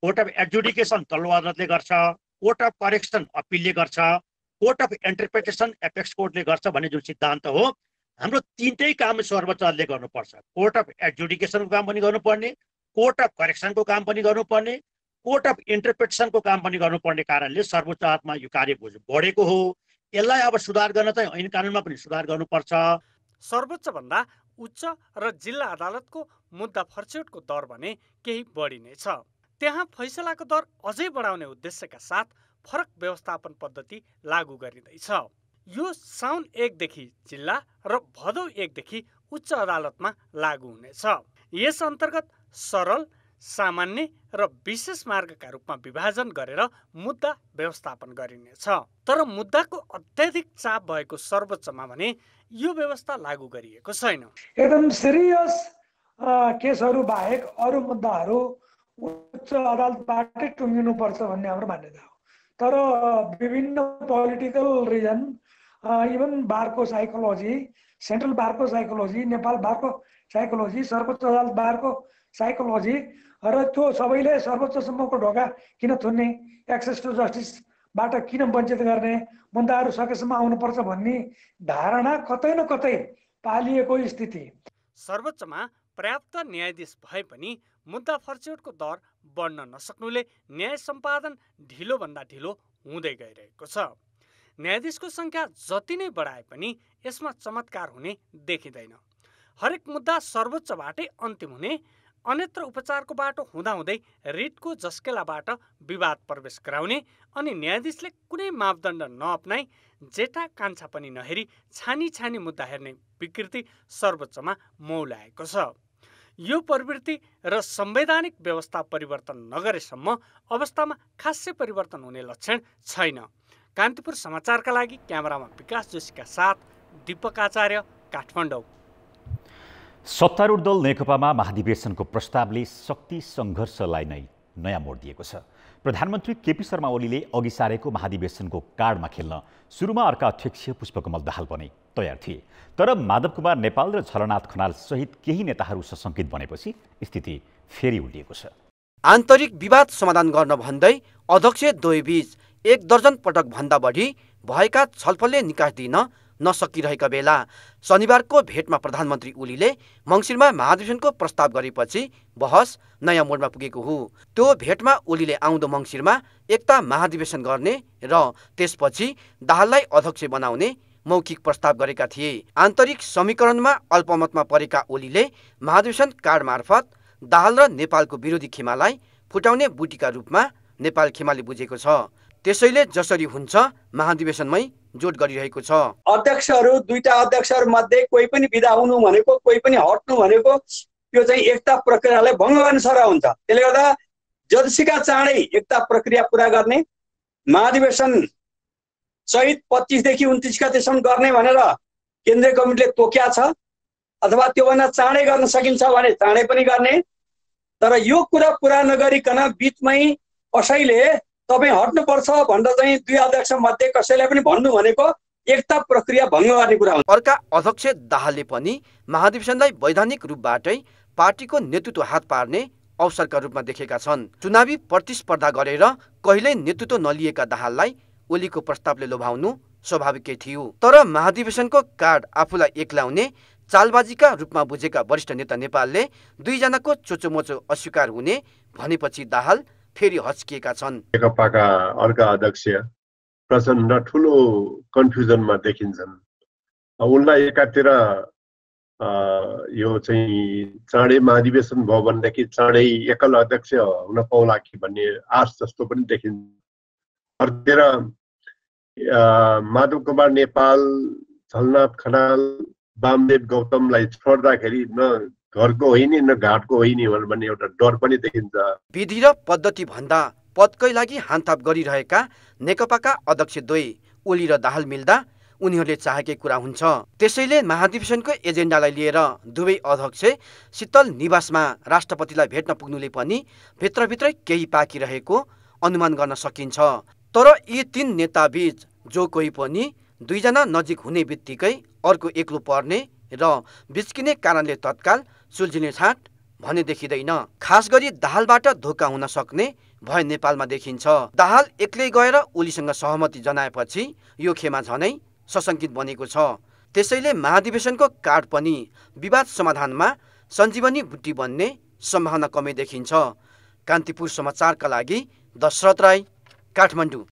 कोर्ट अफ एडजुडिकेसन तल्लो अदालतले गर्छ, कोर्ट अफ करेक्सन अपिलले गर्छ, कोर्ट अफ इन्टरप्रिटेसन एपेक्स कोर्टले गर्छ भन्ने जुन सिद्धान्त हो, हाम्रो तीनटै काम सर्वोच्च अदालतले गर्नुपर्छ। कोर्ट अफ एडजुडिकेसनको काम पनि गर्नुपर्ने, कोर्ट अफ करेक्सनको काम पनि गर्नुपर्ने, कोर्ट अफ इन्टरप्रिटेसनको काम पनि गर्नुपर्ने कारणले सर्वोच्च अदालतमा यो कार्यबोझ बढेको हो। यसलाई अब सुधार गर्न चाहिँ ऐन कानुनमा पनि सुधार गर्नुपर्छ। सर्वोच्च भन्दा उच्च र जिल्ला अदालतको मुद्दा फर्छ्यौटको दर भने केही बढी नै छ। त्यहाँ फैसलाको दर अझै बढाउने उद्देश्यका साथ फरक व्यवस्थापन पद्धति लागू गरिँदैछ। यो साउन 1 देखि जिल्ला र भदौ 1 देखि उच्च अदालतमा लागू हुनेछ। यस अन्तर्गत सरल, सामान्य र विशेष मार्गका रूपमा विभाजन गरेर मुद्दा व्यवस्थापन गरिनेछ। तर मुद्दाको अत्याधिक चाप भएको सर्वोच्चमा भने यो व्यवस्था लागू गरिएको छैन। एकदम सिरियस केसहरू बाहेक अरू मुद्दाहरू उच्च अदालतबाटै टुङ्गिनुपर्छ भन्ने हाम्रो मान्यता हो। तर विभिन्न political reason, even बारको psychology, central बारको psychology, Nepal बारको psychology, सर्वोच्च अदालत बारको साइकोलोजी र त्यो सबैले सर्वोच्चसम्मको ढोका किन थुन्ने, एक्सेस टु जस्टिसबाट किन वञ्चित गर्ने, मुद्दाहरू सकेसम्म आउनुपर्छ भन्ने धारणा कतै न कतै पालिएको स्थिति। सर्वोच्चमा पर्याप्त न्यायाधीश भए पनि मुद्दा फर्छ्यौटको दर बढ्न नसक्नुले न्याय सम्पादन ढिलोभन्दा ढिलो हुँदै गइरहेको छ। न्यायाधीशको सङ्ख्या जति नै बढाए पनि यसमा चमत्कार हुने देखिँदैन। हरेक मुद्दा सर्वोच्चबाटै अन्तिम हुने, अन्यत्र उपचारको बाटो हुँदाहुँदै रिटको जस्केलाबाट विवाद प्रवेश गराउने अनि न्यायाधीशले कुनै मापदण्ड नअप्नाई जेठा कान्छा पनि नहेरी छानी मुद्दा हेर्ने विकृति सर्वोच्चमा मौलाएको छ। यो प्रवृत्ति र संवैधानिक व्यवस्था परिवर्तन नगरेसम्म अवस्थामा खासै परिवर्तन हुने लक्षण छैन। कान्तिपुर समाचारका लागि क्यामेरामा विकास जोशीका साथ दीपक आचार्य, काठमाडौँ। सत्तारूढ दल नेकपामा महाधिवेशनको प्रस्तावले शक्ति सङ्घर्षलाई नै नयाँ मोड दिएको छ। प्रधानमन्त्री केपी शर्मा ओलीले अघि सारेको महाधिवेशनको कार्डमा खेल्न सुरुमा अर्का अध्यक्ष पुष्पकमल दाहाल पनि तयार थिए। तर माधव कुमार नेपाल र झलनाथ खनाल सहित केही नेताहरू सशङ्कित बनेपछि स्थिति फेरि उल्टिएको छ। आन्तरिक विवाद समाधान गर्न भन्दै अध्यक्ष द्वयबीच 1 दर्जन पटक भन्दा बढी भएका छलफलले निकास दिन नसकिरहेका बेला शनिबारको भेटमा प्रधानमन्त्री ओलीले मङ्सिरमा महाधिवेशनको प्रस्ताव गरेपछि बहस नयाँ मोडमा पुगेको हो। त्यो भेटमा ओलीले आउँदो मङ्सिरमा एकता महाधिवेशन गर्ने र त्यसपछि दाहाललाई अध्यक्ष बनाउने मौखिक प्रस्ताव गरेका थिए। आन्तरिक समीकरणमा अल्पमतमा परेका ओलीले महाधिवेशन कार्ड मार्फत दाहाल र नेपालको विरोधी खेमालाई फुटाउने बुटीका रूपमा नेपाल खेमाले बुझेको छ। त्यसैले जसरी हुन्छ महाधिवेशनमै जोड गरिरहेको छ। अध्यक्षहरू दुईटा अध्यक्षहरू मध्ये कोही पनि बिदा हुनु भनेको कोही पनि हट्नु भनेको त्यो चाहिँ एकता प्रक्रियालाई भङ्ग गर्ने सर हुन्छ। त्यसले गर्दा जतिसुकै चाँडै एकता प्रक्रिया पुरा गर्ने, महाधिवेशन सहित 25 देखि 29 गतेसम्म गर्ने भनेर केन्द्रीय कमिटीले तोक्या छ, अथवा त्योभन्दा चाँडै गर्न सकिन्छ भने चाँडै पनि गर्ने। तर यो कुरा पुरा नगरिकन बिचमै कसैले तपाईँ हट्नुपर्छ भनेर चाहिँ दुई अध्यक्ष मध्ये कसैलाई पनि भन्नु भनेको एकता प्रक्रिया भङ्ग गर्ने कुरा हुन्छ। अर्का अध्यक्ष दाहालले पनि महाधिवेशनलाई वैधानिक रूपबाटै पार्टीको नेतृत्व हात पार्ने अवसरका रूपमा देखेका छन्। चुनावी प्रतिस्पर्धा गरेर कहिल्यै नेतृत्व नलिएका दाहाललाई ओलीको प्रस्तावले लोभाउनु स्वाभाविकै थियो। तर महाधिवेशनको कार्ड आफूलाई एक्लाउने चालबाजीका रूपमा बुझेका वरिष्ठ नेता नेपालले दुईजनाको चोचोमोचो अस्वीकार हुने भनेपछि दाहाल फेरि हच्किएका छन्। नेकपाका अर्का अध्यक्ष प्रचण्ड ठुलो कन्फ्युजनमा देखिन्छन्। उनलाई एकातिर यो चाहिँ चाँडै महाधिवेशन भयो भनेदेखि चाँडै एकल अध्यक्ष हुन पाउला कि भन्ने आश जस्तो पनि देखिन्छ। अर्तिर माधव कुमार नेपाल, झलनाथ खनाल, वामदेव गौतमलाई छोड्दाखेरि न घरको होइन न घाटको होइन भन्ने एउटा डर पनि देखिन्छ। विधि र पद्धति भन्दा पदकै लागि हानथाप गरिरहेका नेकपाका अध्यक्ष द्वय ओली र दाहाल मिल्दा उनीहरूले चाहेकै कुरा हुन्छ। त्यसैले महाधिवेशनको एजेन्डालाई लिएर दुवै अध्यक्ष शीतल निवासमा राष्ट्रपतिलाई भेट्न पुग्नुले पनि भित्रभित्रै केही पाकिरहेको अनुमान गर्न सकिन्छ। तर यी तीन नेताबीच जो कोही पनि दुईजना नजिक हुने बित्तिकै अर्को एक्लो पर्ने र बिच्किने कारणले तत्काल सुल्झिने छाट भने देखिँदैन। खास गरी दाहालबाट धोका हुन सक्ने भय नेपालमा देखिन्छ। दाहाल एक्लै गएर ओलीसँग सहमति जनाएपछि यो खेमा झनै सशङ्कित बनेको छ। त्यसैले महाधिवेशनको कार्ड पनि विवाद समाधानमा सञ्जीवनी बुट्टी बन्ने सम्भावना कमै देखिन्छ। कान्तिपुर समाचारका लागि दशरथ राई, काठमाडौँ।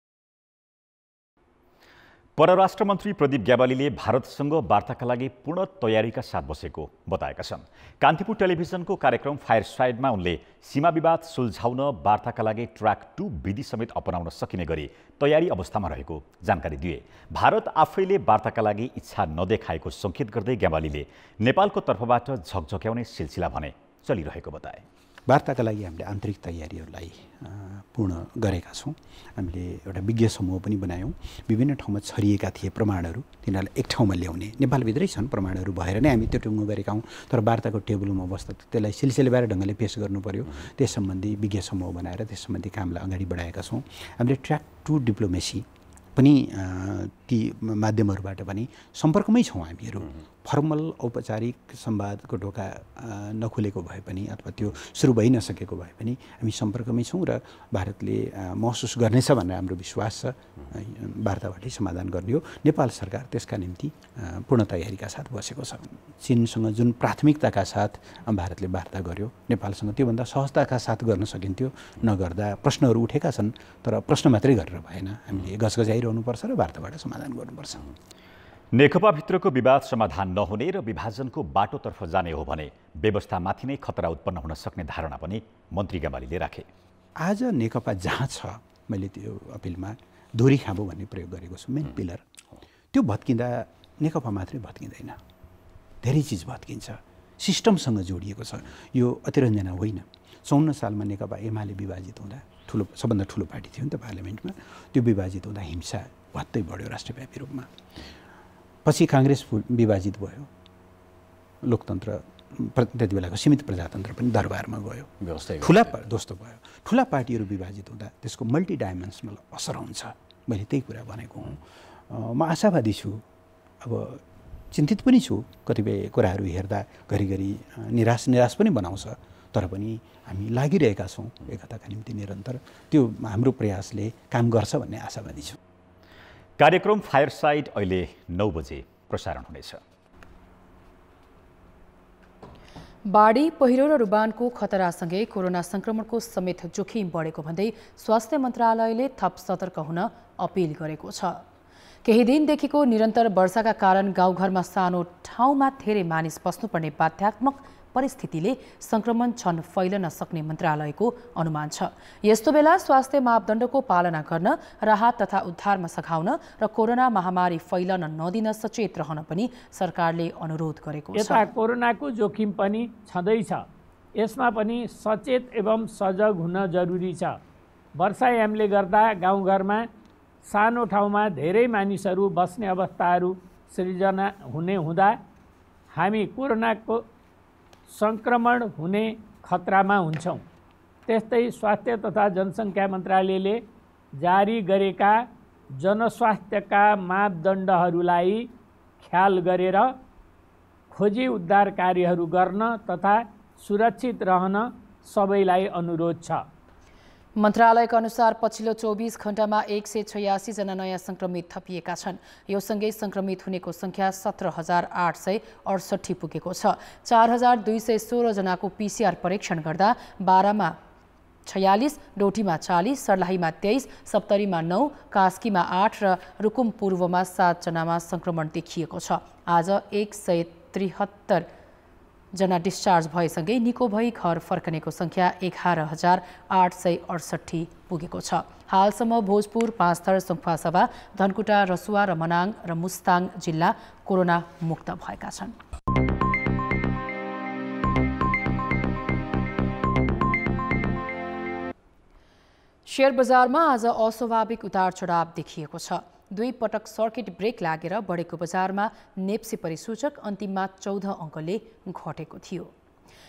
परराष्ट्र मन्त्री प्रदीप ग्यावालीले भारतसँग वार्ताका लागि पूर्ण तयारीका साथ बसेको बताएका छन्। कान्तिपुर टेलिभिजनको कार्यक्रम फायर साइडमा उनले सीमा विवाद सुल्झाउन वार्ताका लागि ट्र्याक 2 विधि समेत अपनाउन सकिने गरी तयारी अवस्थामा रहेको जानकारी दिए। भारत आफैले वार्ताका लागि इच्छा नदेखाएको सङ्केत गर्दै ग्यावालीले नेपालको तर्फबाट झकझक्याउने सिलसिला भने चलिरहेको बताए। वार्ताका लागि हामीले आन्तरिक तयारीहरूलाई पूर्ण गरेका छौँ। हामीले एउटा विज्ञ समूह पनि बनायौँ। विभिन्न ठाउँमा छरिएका थिए प्रमाणहरू, तिनीहरूलाई एक ठाउँमा ल्याउने, नेपालभित्रै छन् प्रमाणहरू भएर नै हामी त्यो टुङ्गो गरेका हौँ। तर वार्ताको टेबलमा बस्दा त्यसलाई सिलसिलेवार ढङ्गले पेश गर्नु पर्यो। त्यस सम्बन्धी विज्ञ समूह बनाएर त्यस सम्बन्धी कामलाई अगाडि बढाएका छौँ। हामीले ट्र्याक 2 डिप्लोमेसी पनि ती माध्यमहरूबाट पनि सम्पर्कमै छौँ हामीहरू। फर्मल औपचारिक संवादको ढोका नखुलेको भए पनि अथवा त्यो सुरु भइ नसकेको भए पनि हामी सम्पर्कमै छौँ र भारतले महसुस गर्नेछ भन्ने हाम्रो विश्वास छ। वार्ताबाटै समाधान गर्ने हो। नेपाल सरकार त्यसका निम्ति पूर्ण तयारीका साथ बसेको छ। चीनसँग जुन प्राथमिकताका साथ भारतले वार्ता गर्यो, नेपालसँग त्योभन्दा सहजताका साथ गर्न सकिन्थ्यो। नगर्दा प्रश्नहरू उठेका छन्, तर प्रश्न मात्रै गरेर भएन। हामीले गजगजाइरहनुपर्छ र वार्ताबाट समाधान गर्नुपर्छ। नेकपाभित्रको विवाद समाधान नहुने र विभाजनको बाटोतर्फ जाने हो भने व्यवस्थामाथि नै खतरा उत्पन्न हुन सक्ने धारणा पनि मन्त्री ग्यावालीले राखे। आज नेकपा जहाँ छ, मैले त्यो अपिलमा दोहोरी खाँबो भन्ने प्रयोग गरेको छु। मेन पिलर त्यो भत्किँदा नेकपा मात्रै भत्किँदैन, धेरै चिज भत्किन्छ। सिस्टमसँग जोडिएको छ। यो अतिरञ्जना होइन। 54 सालमा नेकपा एमाले विभाजित हुँदा सबभन्दा ठुलो पार्टी थियो नि त पार्लियामेन्टमा। त्यो विभाजित हुँदा हिंसा भत्तै बढ्यो राष्ट्रव्यापी रूपमा। पछि काङ्ग्रेस विभाजित भयो, लोकतन्त्र त्यति बेलाको सीमित प्रजातन्त्र पनि दरबारमा गयो, ठुला ध्वस्त भयो। ठुला पार्टीहरू विभाजित हुँदा त्यसको मल्टी डाइमेन्सनल असर हुन्छ। मैले त्यही कुरा भनेको हुँ। म आशावादी छु। अब चिन्तित पनि छु। कतिपय कुराहरू हेर्दा घरिघरि निराश पनि बनाउँछ। तर पनि हामी लागिरहेका छौँ एकताका निम्ति निरन्तर। त्यो हाम्रो प्रयासले काम गर्छ भन्ने आशावादी छु। कार्यक्रम फायरसाइड अहिले 9 बजे प्रसारण हुनेछ। बाढी, पहिरो र रुबानको खतरासँगै कोरोना संक्रमणको समेत जोखिम बढेको भन्दै स्वास्थ्य मन्त्रालयले थप सतर्क हुन अपिल गरेको छ। केही दिनदेखिको निरन्तर वर्षाका कारण गाउँघरमा सानो ठाउँमा धेरै मानिस बस्नुपर्ने बाध्यात्मक परिस्थितिले संक्रमण छन् फैलन सक्ने मन्त्रालयको अनुमान छ। यस्तो बेला स्वास्थ्य मापदण्डको पालना गर्न, राहत तथा उद्धारमा सघाउन र कोरोना महामारी फैलन नदिन सचेत रहन पनि सरकारले अनुरोध गरेको छ। यता कोरोनाको जोखिम पनि छँदैछ, यसमा पनि सचेत एवं सजग हुन जरुरी छ। वर्षायामले गर्दा गाउँघरमा सानो ठाउँमा धेरै मानिसहरू बस्ने अवस्थाहरू सृजना हुँदा हामी कोरोनाको संक्रमण हुने खतरामा हुन्छौँ। त्यस्तै स्वास्थ्य तथा जनसङ्ख्या मन्त्रालयले जारी गरेका जनस्वास्थ्यका मापदण्डहरूलाई ख्याल गरेर खोजी उद्धार कार्यहरू गर्न तथा सुरक्षित रहन सबैलाई अनुरोध छ। मन्त्रालयका अनुसार पछिल्लो 24 घण्टामा 186 जना नयाँ संक्रमित थपिएका छन्। यो सँगै संक्रमित हुनेको संख्या 17,868 पुगेको छ। 4,216 जनाको PCR परीक्षण गर्दा 12मा 46, डोटीमा 40, सर्लाहीमा 23, सप्तरीमा 9, कास्कीमा 8 र रुकुम पूर्वमा 7 जनामा संक्रमण देखिएको छ। आज 173 जना डिस्चार्ज भएसँगै निको भई घर फर्कनेको संख्या 11,868 पुगेको छ। हालसम्म भोजपुर, पाँचथर, सुङ्खुवासभा, धनकुटा, रसुवा र मनाङ र मुस्ताङ जिल्ला कोरोना मुक्त भएका छन्। शेयर बजारमा आज अस्वाभाविक उतार चढाव देखिएको छ। 2 पटक सर्किट ब्रेक लागेर बढेको बजारमा नेप्सी परिसूचक अन्तिममा 14 अङ्कले घटेको थियो।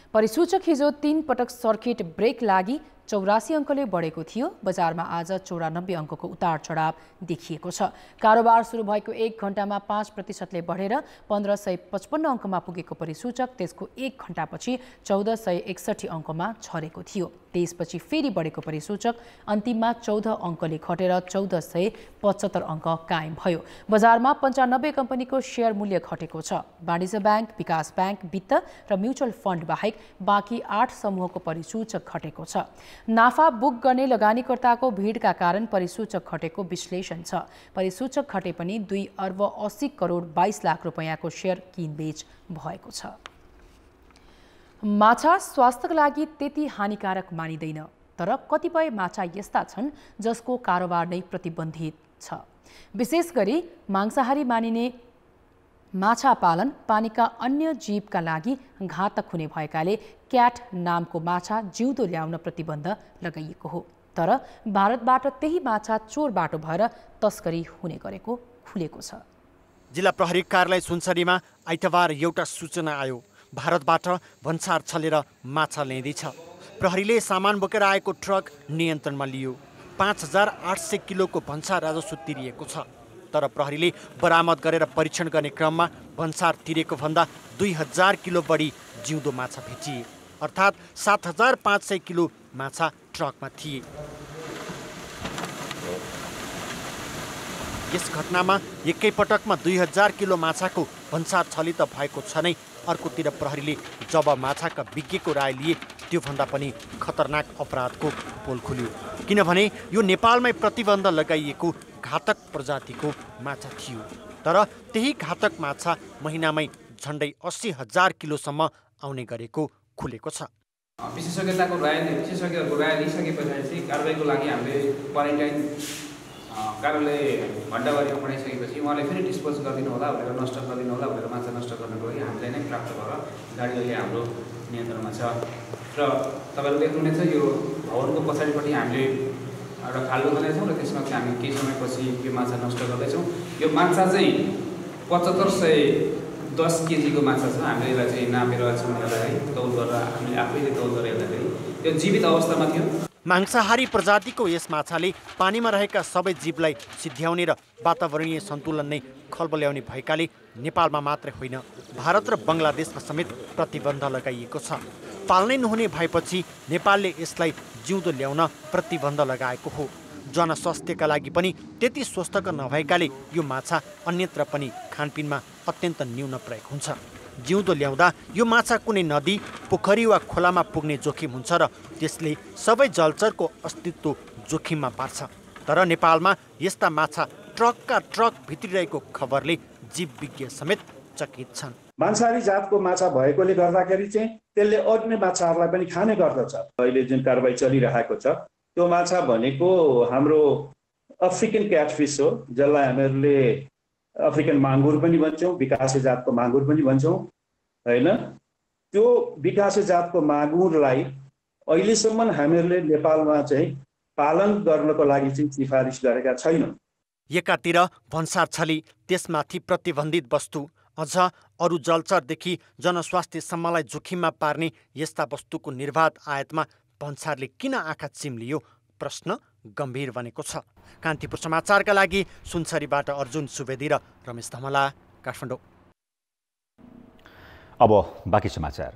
परिसूचक हिजो 3 पटक सर्किट ब्रेक लागि 84 अङ्कले बढेको थियो। बजारमा आज 94 अङ्कको उतार चढाव देखिएको छ। कारोबार सुरु भएको 1 घण्टामा 5% बढेर 1555 अङ्कमा पुगेको परिसूचक त्यसको 1 घण्टापछि 1461 अङ्कमा झरेको थियो। त्यसपछि फेरि बढेको परिसूचक अन्तिममा 14 अङ्कले घटेर 1475 अङ्क कायम भयो। बजारमा 95 कम्पनीको शेयर मूल्य घटेको छ। वाणिज्य ब्याङ्क, विकास ब्याङ्क, वित्त र म्युचुअल फन्ड बाहेक बाँकी 8 समूहको परिसूचक घटेको छ। नाफा बुक गर्ने लगानीकर्ताको भिडका कारण परिसूचक घटेको विश्लेषण छ। परिसूचक घटे पनि 2 अर्ब 80 करोड 22 लाख रुपैयाँको शेयर किनबेच भएको छ। माछा स्वास्थ्यका लागि त्यति हानिकारक मानिँदैन, तर कतिपय माछा यस्ता छन् जसको कारोबार नै प्रतिबन्धित छ। विशेष गरी मांसाहारी मानिने माछा पालन पानीका अन्य जीवका लागि घातक हुने भएकाले क्याट नामको माछा जिउँदो ल्याउन प्रतिबन्ध लगाइएको हो। तर भारतबाट त्यही माछा चोर बाटो भएर तस्करी हुने गरेको खुलेको छ। जिल्ला प्रहरी कार्यालय सुनसरीमा आइतबार एउटा सूचना आयो। भारतबाट भन्सार छलेर माछा ल्याइँदैछ। प्रहरीले सामान बोकेर आएको ट्रक नियन्त्रणमा लियो। 5800 किलोको भन्सार राजस्व तिरिएको छ। तर प्रहरीले बरामद गरेर परीक्षण गर्ने क्रममा भन्सार तिरेको भन्दा 2000 किलो बढी जिउँदो माछा भेटिए, अर्थात् 7500 किलो माछा ट्रकमा थिए। यस घटनामा एकै पटकमा 2000 किलो माछाको भन्सार छलित भएको छ नै। अर्कोतिर प्रहरीले जब माछाका विज्ञको राय लिए त्योभन्दा पनि खतरनाक अपराधको पोल खुल्यो, किनभने यो नेपालमै प्रतिबन्ध लगाइएको घातक प्रजातिको माछा थियो। तर त्यही घातक माछा महिनामै झन्डै 80,000 किलोसम्म आउने गरेको खुलेको छ। विशेषज्ञताको विशेषज्ञहरूको राय लिइसके पछाडि कारबाहीको लागि हामीले क्वारेन्टाइन कार्यालय भण्डाबारीमा पठाइसकेपछि उहाँले फेरि डिस्पोज गरिदिनु होला भनेर, नष्ट गरिदिनु होला भनेर माछा नष्ट गर्नको लागि हामीलाई नै प्राप्त भएर गाडी अहिले हाम्रो नियन्त्रणमा छ। र तपाईँहरू देख्नुहुनेछ यो भवनको पछाडिपट्टि हामीले एउटा खाल्डो बनाएछौँ र त्यसमा चाहिँ हामी केही समयपछि यो माछा नष्ट गर्दैछौँ। यो माछा चाहिँ 7510 केजीको माछा छ। हामीले यसलाई चाहिँ नापेर छौँ हेर्दाखेरि, तौल गरेर हामीले आफैले तौल गरेर हेर्दाखेरि यो जीवित अवस्थामा थियो। मांसाहारी प्रजातिको यस माछाले पानीमा रहेका सबै जीवलाई सिध्याउने र वातावरणीय सन्तुलन नै खलबल्याउने भएकाले नेपालमा मात्रै होइन भारत र बङ्गलादेशमा समेत प्रतिबन्ध लगाइएको छ। पाल्नै नहुने भएपछि नेपालले यसलाई जिउँदो ल्याउन प्रतिबन्ध लगाएको हो। जनस्वास्थ्यका लागि पनि त्यति स्वस्थकर नभएकाले यो माछा अन्यत्र पनि खानपिनमा अत्यन्त न्यून प्रयोग हुन्छ। जिउँदो ल्याउँदा यो माछा कुनै नदी, पोखरी वा खोलामा पुग्ने जोखिम हुन्छ र त्यसले सबै जलचरको अस्तित्व जोखिममा पार्छ। तर नेपालमा यस्ता माछा ट्रकका ट्रक भित्रिरहेको खबरले जीवविज्ञ समेत चकित छन्। मांसाहारी जातको माछा भएकोले गर्दाखेरि चाहिँ त्यसले अन्य माछाहरूलाई पनि खाने गर्दछ। अहिले जुन कारबाही चलिरहेको छ त्यो माछा भनेको हाम्रो अफ्रिकन क्याटफिस हो, जसलाई हामीहरूले अफ्रिकन माङ्गुर पनि भन्छौँ, विकासे जातको माङ्गुर पनि भन्छौँ होइन। त्यो विकासे जातको माङ्गुरलाई अहिलेसम्म हामीहरूले नेपालमा चाहिँ पालन गर्नको लागि चाहिँ सिफारिस गरेका छैनौँ। एकातिर भन्सार छली, त्यसमाथि प्रतिबन्धित वस्तु, अझ अरू जलचरदेखि जनस्वास्थ्यसम्मलाई जोखिममा पार्ने यस्ता वस्तुको निर्बाध आयातमा भन्सारले किन आँखा चिम्लियो प्रश्न गम्भीर बनेको छ। कान्तिपुर समाचारका लागि सुनसरीबाट अर्जुन सुवेदी र रमेश धमला, काठमाडौँ। अब बाँकी समाचार।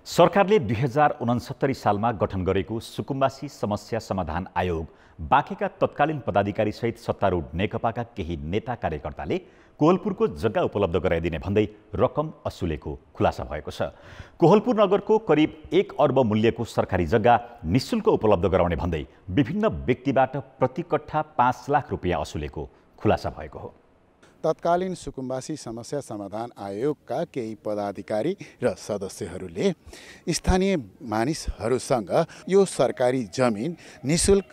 सरकारले 2069 सालमा गठन गरेको सुकुम्बासी समस्या समाधान आयोग बाँकेका तत्कालीन पदाधिकारी सहित सत्तारूढ नेकपाका केही नेता कार्यकर्ताले कोहलपुरको जग्गा उपलब्ध गराइदिने भन्दै रकम असुलेको खुलासा भएको छ। कोहलपुर नगरको करिब 1 अर्ब मूल्यको सरकारी जग्गा निःशुल्क उपलब्ध गराउने भन्दै विभिन्न व्यक्तिबाट प्रति कट्ठा 5 लाख रुपियाँ असुलेको खुलासा भएको हो। तत्कालीन सुकुम्बासी समस्या समाधान आयोगका केही पदाधिकारी र सदस्यहरूले स्थानीय मानिसहरूसँग यो सरकारी जमिन निःशुल्क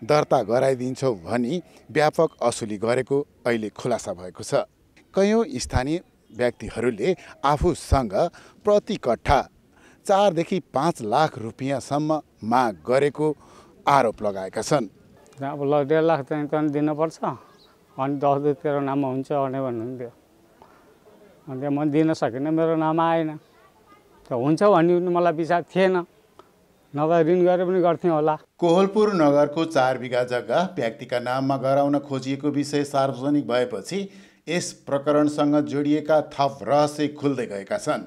दर्ता गराइदिन्छौँ भनी व्यापक असुली गरेको अहिले खुलासा भएको छ। कयौँ स्थानीय व्यक्तिहरूले आफूसँग प्रति कट्ठा 4 देखि 5 लाख रुपियाँसम्म माग गरेको आरोप लगाएका छन्। अब 1.5 लाख चाहिँ दिनुपर्छ, अनि 10 तेरो नाममा हुन्छ भने भन्नुहुन्थ्यो। अन्त म दिन सकिनँ, मेरो नाम आएन। त हुन्छ भन्ने मलाई विचार थिएन, नभए ऋण गरेर पनि गर्थेँ होला। कोहलपुर नगरको 4 बिघा जग्गा व्यक्तिका नाममा गराउन खोजिएको विषय सार्वजनिक भएपछि यस प्रकरणसँग जोडिएका थप रहस्य खुल्दै गएका छन्।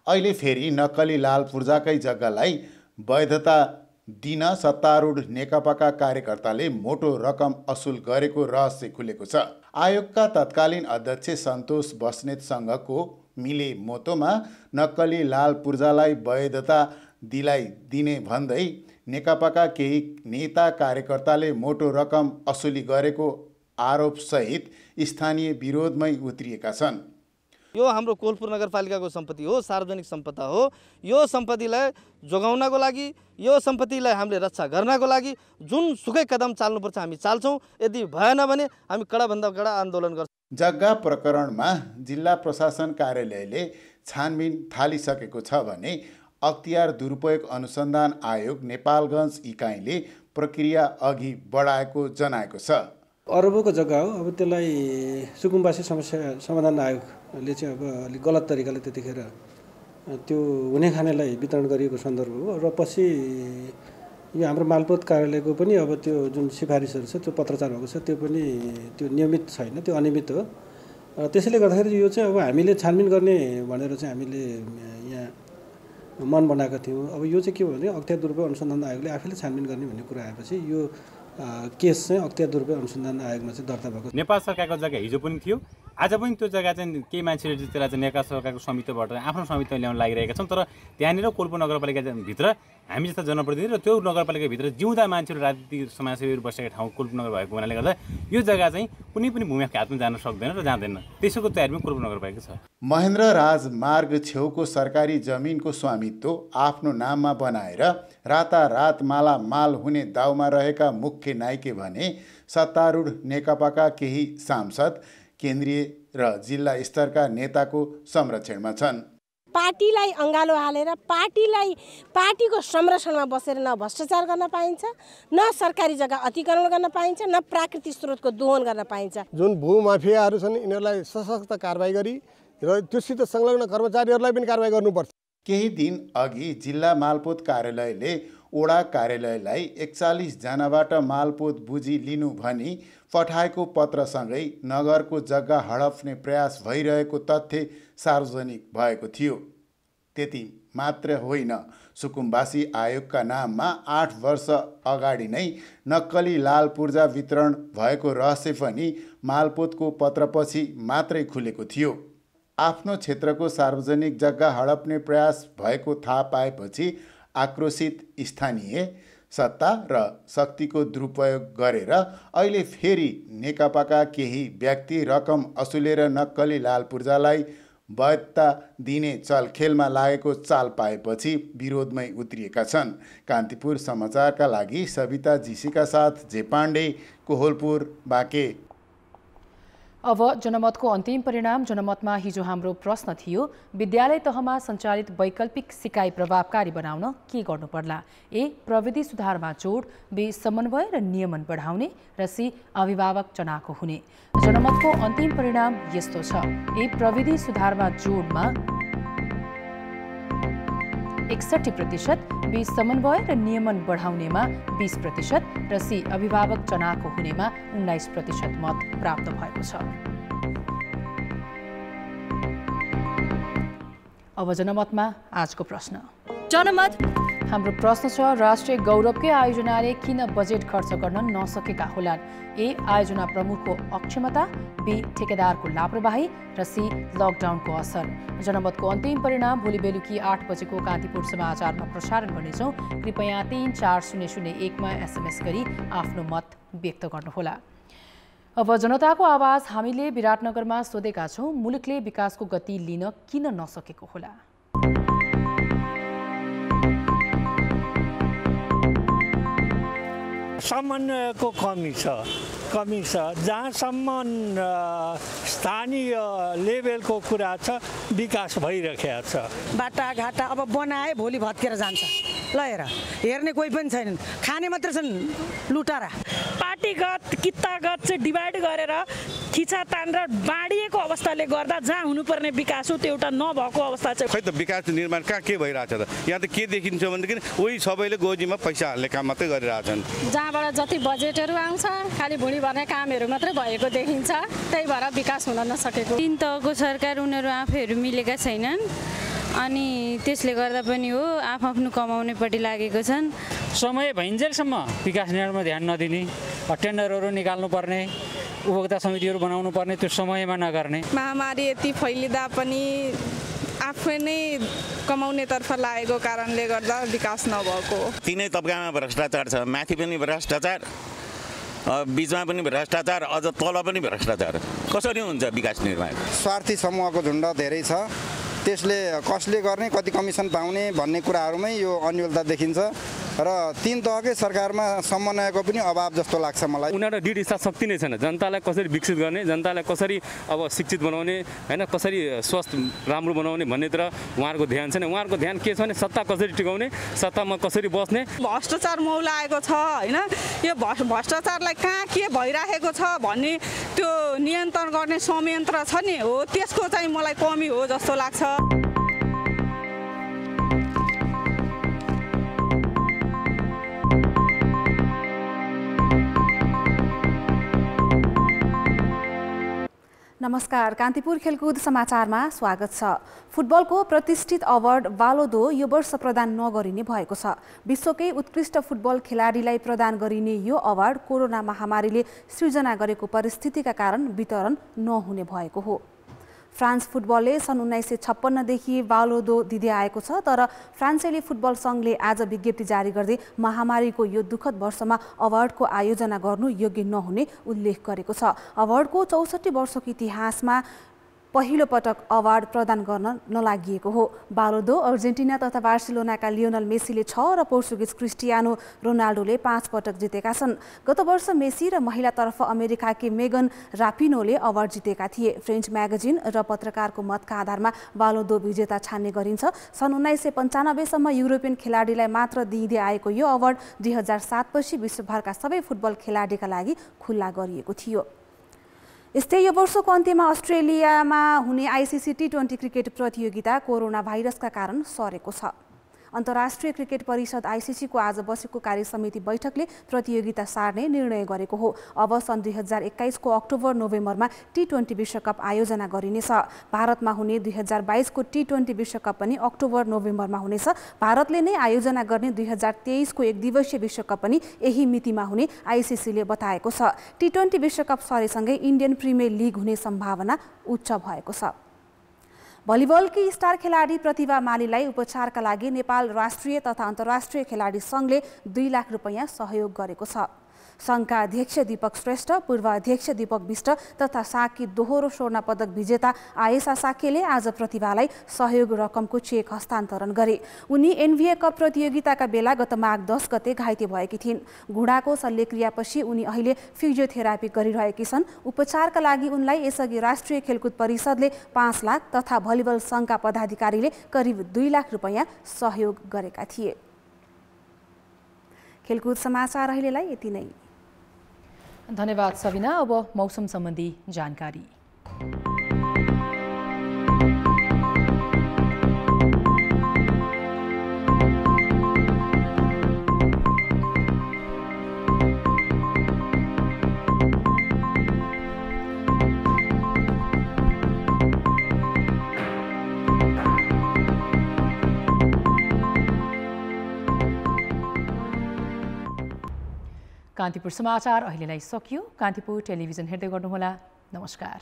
अहिले फेरि नक्कली लाल पूर्जाकै जग्गालाई वैधता दिन सत्तारूढ नेकपाका कार्यकर्ताले मोटो रकम असुल गरेको रहस्य खुलेको छ। आयोगका तत्कालीन अध्यक्ष सन्तोष बस्नेतसँगको मिले मोतोमा नक्कली लाल पूर्जालाई वैधता दिने भन्दै नेकपाका केही नेता कार्यकर्ताले मोटो रकम असुली गरेको आरोपसहित स्थानीय विरोधमै उत्रिएका छन्। यो हाम्रो कोहलपुर नगरपालिकाको सम्पत्ति हो, सार्वजनिक सम्पदा हो। यो सम्पत्तिलाई जोगाउनको लागि, यो सम्पत्तिलाई हामीले रक्षा गर्नको लागि जुन सुकै कदम चाल्नुपर्छ हामी चाल्छौँ। यदि भएन भने हामी कडाभन्दा कडा आन्दोलन गर्छौँ। जग्गा प्रकरणमा जिल्ला प्रशासन कार्यालयले छानबिन थालिसकेको छ भने अख्तियार दुरुपयोग अनुसन्धान आयोग नेपालगञ्ज इकाइले प्रक्रिया अघि बढाएको जनाएको छ। अरबको जग्गा हो, अब त्यसलाई सुकुम्बासी समस्या समाधान आयोगले चाहिँ अब अलिक गलत तरिकाले त्यतिखेर त्यो हुने खानेलाई वितरण गरिएको सन्दर्भ हो। र पछि यो हाम्रो मालपोत कार्यालयको पनि अब त्यो जुन सिफारिसहरू छ, त्यो पत्रचार भएको छ, त्यो पनि त्यो नियमित छैन, त्यो अनियमित हो। त्यसैले गर्दाखेरि यो चाहिँ अब हामीले छानबिन गर्ने भनेर चाहिँ हामीले यहाँ मन बनाएका थियौँ। अब यो चाहिँ के हो भने अख्तियार दुरुपयोग अनुसन्धान आयोगले आफैले छानबिन गर्ने भन्ने कुरा आएपछि यो केस चाहिँ अख्तियार दुरुपयोग अनुसन्धान आयोगमा चाहिँ दर्ता भएको। नेपाल सरकारको जग्गा हिजो पनि थियो, आज पनि त्यो जग्गा चाहिँ केही मान्छेले त्यसलाई चाहिँ नेपाल सरकारको स्वामित्वबाट आफ्नो स्वामित्व ल्याउन लागिरहेका छन्। तर त्यहाँनिर कोहलपुर नगरपालिकाभित्र हामी जस्ता जनप्रतिनिधि र त्यो नगरपालिकाभित्र जिउँदा मान्छेहरू राजनीतिक समाजसेवीहरू बसेका ठाउँ कोहलपुर नगर भएको हुनाले गर्दा यो जग्गा चाहिँ कुनै पनि भूमिका हातमा जान सक्दैन र जाँदैन। त्यसैको तयारी पनि कोहलपुर नगरपालिका छ। महेन्द्र राजमार्ग छेउको सरकारी जमिनको स्वामित्व आफ्नो नाममा बनाएर रातारात मालामाल हुने दाउमा रहेका मुख्य नायके भने सत्तारूढ नेकपाका केही सांसद केन्द्रीय र जिल्ला स्तरका नेताको संरक्षणमा छन्। पार्टीलाई अँगालो हालेर पार्टीको संरक्षणमा बसेर न भ्रष्टाचार गर्न पाइन्छ, न सरकारी जग्गा अतिक्रमण गर्न पाइन्छ, न प्राकृतिक स्रोतको दोहन गर्न पाइन्छ। जुन भूमाफियाहरू छन् यिनीहरूलाई सशक्त कारबाही गरी र त्योसित संलग्न कर्मचारीहरूलाई पनि कारबाही गर्नुपर्छ। केही दिन अघि जिल्ला मालपोत कार्यालयले ओडा कार्यालयलाई 41 जनाबाट मालपोत बुझी लिनु भनी पठाएको पत्रसँगै नगरको जग्गा हडप्ने प्रयास भइरहेको तथ्य सार्वजनिक भएको थियो। त्यति मात्र होइन, सुकुम्बासी आयोगका नाममा 8 वर्ष अगाडि नै नक्कली लाल पूर्जा वितरण भएको रहस्य पनि मालपोतको पत्रपछि मात्रै खुलेको थियो। आफ्नो क्षेत्रको सार्वजनिक जग्गा हडप्ने प्रयास भएको थाहा पाएपछि आक्रोशित स्थानीय सत्ता र शक्तिको दुरुपयोग गरेर अहिले फेरि नेकपाका केही व्यक्ति रकम असुलेर नक्कली लाल पूर्जालाई वैधता दिने चलखेलमा लागेको चाल पाएपछि विरोधमै उत्रिएका छन्। कान्तिपुर समाचारका लागि सविता जीसीका साथ जे पाण्डे, कोहलपुर, बाँके। अब जनमतको अन्तिम परिणाम। जनमतमा हिजो हाम्रो प्रश्न थियो, विद्यालय तहमा सञ्चालित वैकल्पिक सिकाइ प्रभावकारी बनाउन के गर्नु पर्ला? ए. प्रविधि सुधारमा जोड, बी. समन्वय र नियमन बढाउने र सी. अभिभावक चनाखो हुने। जनमतको अन्तिम परिणाम यस्तो छ। ए. प्रविधि सुधारमा जोडमा 61%, बी. समन्वय र नियमन बढाउनेमा 20% र सी. अभिभावक चनाखो हुनेमा 19% मत प्राप्त भएको छ। अब जनमतमा आजको प्रश्न। जनमत हाम्रो प्रश्न छ, राष्ट्रिय गौरवकै आयोजनाले किन बजेट खर्च गर्न नसकेका होलान्? ए. आयोजना प्रमुखको अक्षमता, बी. ठेकेदारको लापरवाही र सी. लकडाउनको असर। जनमतको अन्तिम परिणाम भोलि बेलुकी 8 बजेको कान्तिपुर समाचारमा प्रसारण गर्नेछौँ। कृपया 34001मा SMS गरी आफ्नो मत व्यक्त गर्नुहोला। अब जनताको आवाज हामीले विराटनगरमा सोधेका छौँ, मुलुकले विकासको गति लिन किन नसकेको होला? समन्वयको कमी छ। जहाँसम्म स्थानीय लेभलको कुरा छ, विकास भइरहेको छ। बाटाघाटा अब बनाए भोलि भत्केर जान्छ। ल हेर्ने कोही पनि छैनन्, खाने मात्र छन् लुटारा। पार्टीगत कित्तागत चाहिँ डिभाइड गरेर खिचातान र बाँडिएको अवस्थाले गर्दा जहाँ हुनुपर्ने विकास हो त्यो एउटा नभएको अवस्था छ। खै त विकास निर्माण कहाँ के भइरहेछ त? यहाँ त के देखिन्छ भनेदेखि उही सबैले गोजीमा पैसा हाल्ने काम मात्रै गरिरहेछन्। जहाँबाट जति बजेटहरू आउँछ खालि भुँडी भर्ने कामहरू मात्रै भएको देखिन्छ, त्यही भएर विकास हुन नसकेको। तीन तहको सरकार उनीहरू आफैहरू मिलेका छैनन् अनि त्यसले गर्दा पनि हो आफ्नो कमाउनेपट्टि लागेको छन्। समय भइन्जेलसम्म विकास निर्माणमा ध्यान नदिने, टेन्डरहरू निकाल्नुपर्ने, उपभोक्ता समितिहरू बनाउनु पर्ने, त्यो समयमा नगर्ने। महामारी यति फैलिँदा पनि आफै नै कमाउनेतर्फ लागेको कारणले गर्दा विकास नभएको। तिनै तबकामा भ्रष्टाचार छ, माथि पनि भ्रष्टाचार, बीचमा पनि भ्रष्टाचार, अझ तल पनि भ्रष्टाचार। कसरी हुन्छ विकास निर्माण? स्वार्थी समूहको झुन्ड धेरै छ, त्यसले कसले गर्ने, कति कमिसन पाउने भन्ने कुराहरूमै यो अन्योलता देखिन्छ र तीन तहकै सरकारमा समन्वयको पनि अभाव जस्तो लाग्छ मलाई। उनीहरू दृढ इच्छा शक्ति नै छैन। जनतालाई कसरी विकसित गर्ने, जनतालाई कसरी अब शिक्षित बनाउने, हैन कसरी स्वस्थ राम्रो बनाउने भन्नेतिर उहाँहरूको ध्यान छैन। उहाँहरूको ध्यान के छ भने सत्ता कसरी टिकाउने, सत्तामा कसरी बस्ने। भ्रष्टाचार मौलाएको छ हैन, यो भ्रष्टाचारलाई कहाँ के भइराखेको छ भन्ने त्यो नियन्त्रण गर्ने संयन्त्र छ नि, हो त्यसको चाहिँ मलाई कमी हो जस्तो लाग्छ। नमस्कार, कान्तिपुर खेलकुद समाचारमा स्वागत छ। फुटबलको प्रतिष्ठित अवार्ड बालोदो यो वर्ष प्रदान नगरिने भएको छ। विश्वकै उत्कृष्ट फुटबल खेलाडीलाई प्रदान गरिने यो अवार्ड कोरोना महामारीले सृजना गरेको परिस्थितिका कारण वितरण नहुने भएको हो। फ्रान्स फुटबलले सन् 1956 देखि बालोदो दिँदै आएको छ, तर फ्रान्सेली फुटबल सङ्घले आज विज्ञप्ति जारी गर्दै महामारीको यो दुःखद वर्षमा अवार्डको आयोजना गर्नु योग्य नहुने उल्लेख गरेको छ। अवार्डको 64 वर्षको इतिहासमा पहिलो पटक अवार्ड प्रदान गर्न नलागिएको हो। बालोदो अर्जेन्टिना तथा बार्सिलोनाका लियोनल मेसीले 6 र पोर्चुगिज क्रिस्टियानो रोनाल्डोले 5 पटक जितेका छन्। गत वर्ष मेसी र महिलातर्फ अमेरिकाकी मेगन रापिनोले अवार्ड जितेका थिए। फ्रेन्च म्यागजिन र पत्रकारको मतका आधारमा बालोदो विजेता छान्ने गरिन्छ। सन् 1995 सम्म युरोपियन खेलाडीलाई मात्र दिँदै आएको यो अवार्ड 2007 पछि विश्वभरका सबै फुटबल खेलाडीका लागि खुल्ला गरिएको थियो। यस्तै यो वर्षको अन्त्यमा अस्ट्रेलियामा हुने आइसिसी टी20 क्रिकेट प्रतियोगिता कोरोना भाइरसका कारण सरेको छ। अन्तर्राष्ट्रिय क्रिकेट परिषद आइसिसीको आज बसेको कार्यसमिति बैठकले प्रतियोगिता सार्ने निर्णय गरेको हो। अब सन् 2021को अक्टोबर नोभेम्बरमा टी20 विश्वकप आयोजना गरिनेछ। भारतमा हुने 2022 को टी20 विश्वकप पनि अक्टोबर नोभेम्बरमा हुनेछ। भारतले नै आयोजना गर्ने 2023 को एक दिवसीय विश्वकप पनि यही मितिमा हुने आइसिसीले बताएको छ। टी20 विश्वकप सरेसँगै इन्डियन प्रिमियर लिग हुने सम्भावना उच्च भएको छ। भलिबलकी स्टार खेलाडी प्रतिभा मालीलाई उपचारका लागि नेपाल राष्ट्रिय तथा अन्तर्राष्ट्रिय खेलाडी सङ्घले 2 लाख रुपैयाँ सहयोग गरेको छ। सङ्घका अध्यक्ष दीपक श्रेष्ठ, पूर्व अध्यक्ष दीपक विष्ट तथा साकी दोहोरो स्वर्ण पदक विजेता आयशा साकेले आज प्रतिभालाई सहयोग रकमको चेक हस्तान्तरण गरे। उनी एनबिए कप प्रतियोगिताका बेला गत माघ 10 गते घाइते भएकी थिइन्। घुँडाको शल्यक्रियापछि उनी अहिले फिजियोथेरापी गरिरहेकी छन्। उपचारका लागि उनलाई यसअघि राष्ट्रिय खेलकुद परिषदले 5 लाख तथा भलिबल सङ्घका पदाधिकारीले करिब 2 लाख रुपैयाँ सहयोग गरेका थिए। खेलकुद समाचार अहिलेलाई यति नै। धन्यवाद सबिना। अब मौसम सम्बन्धी जानकारी। कान्तिपुर समाचार अहिलेलाई सकियो। कान्तिपुर टेलिभिजन हेर्दै गर्नुहोला। नमस्कार।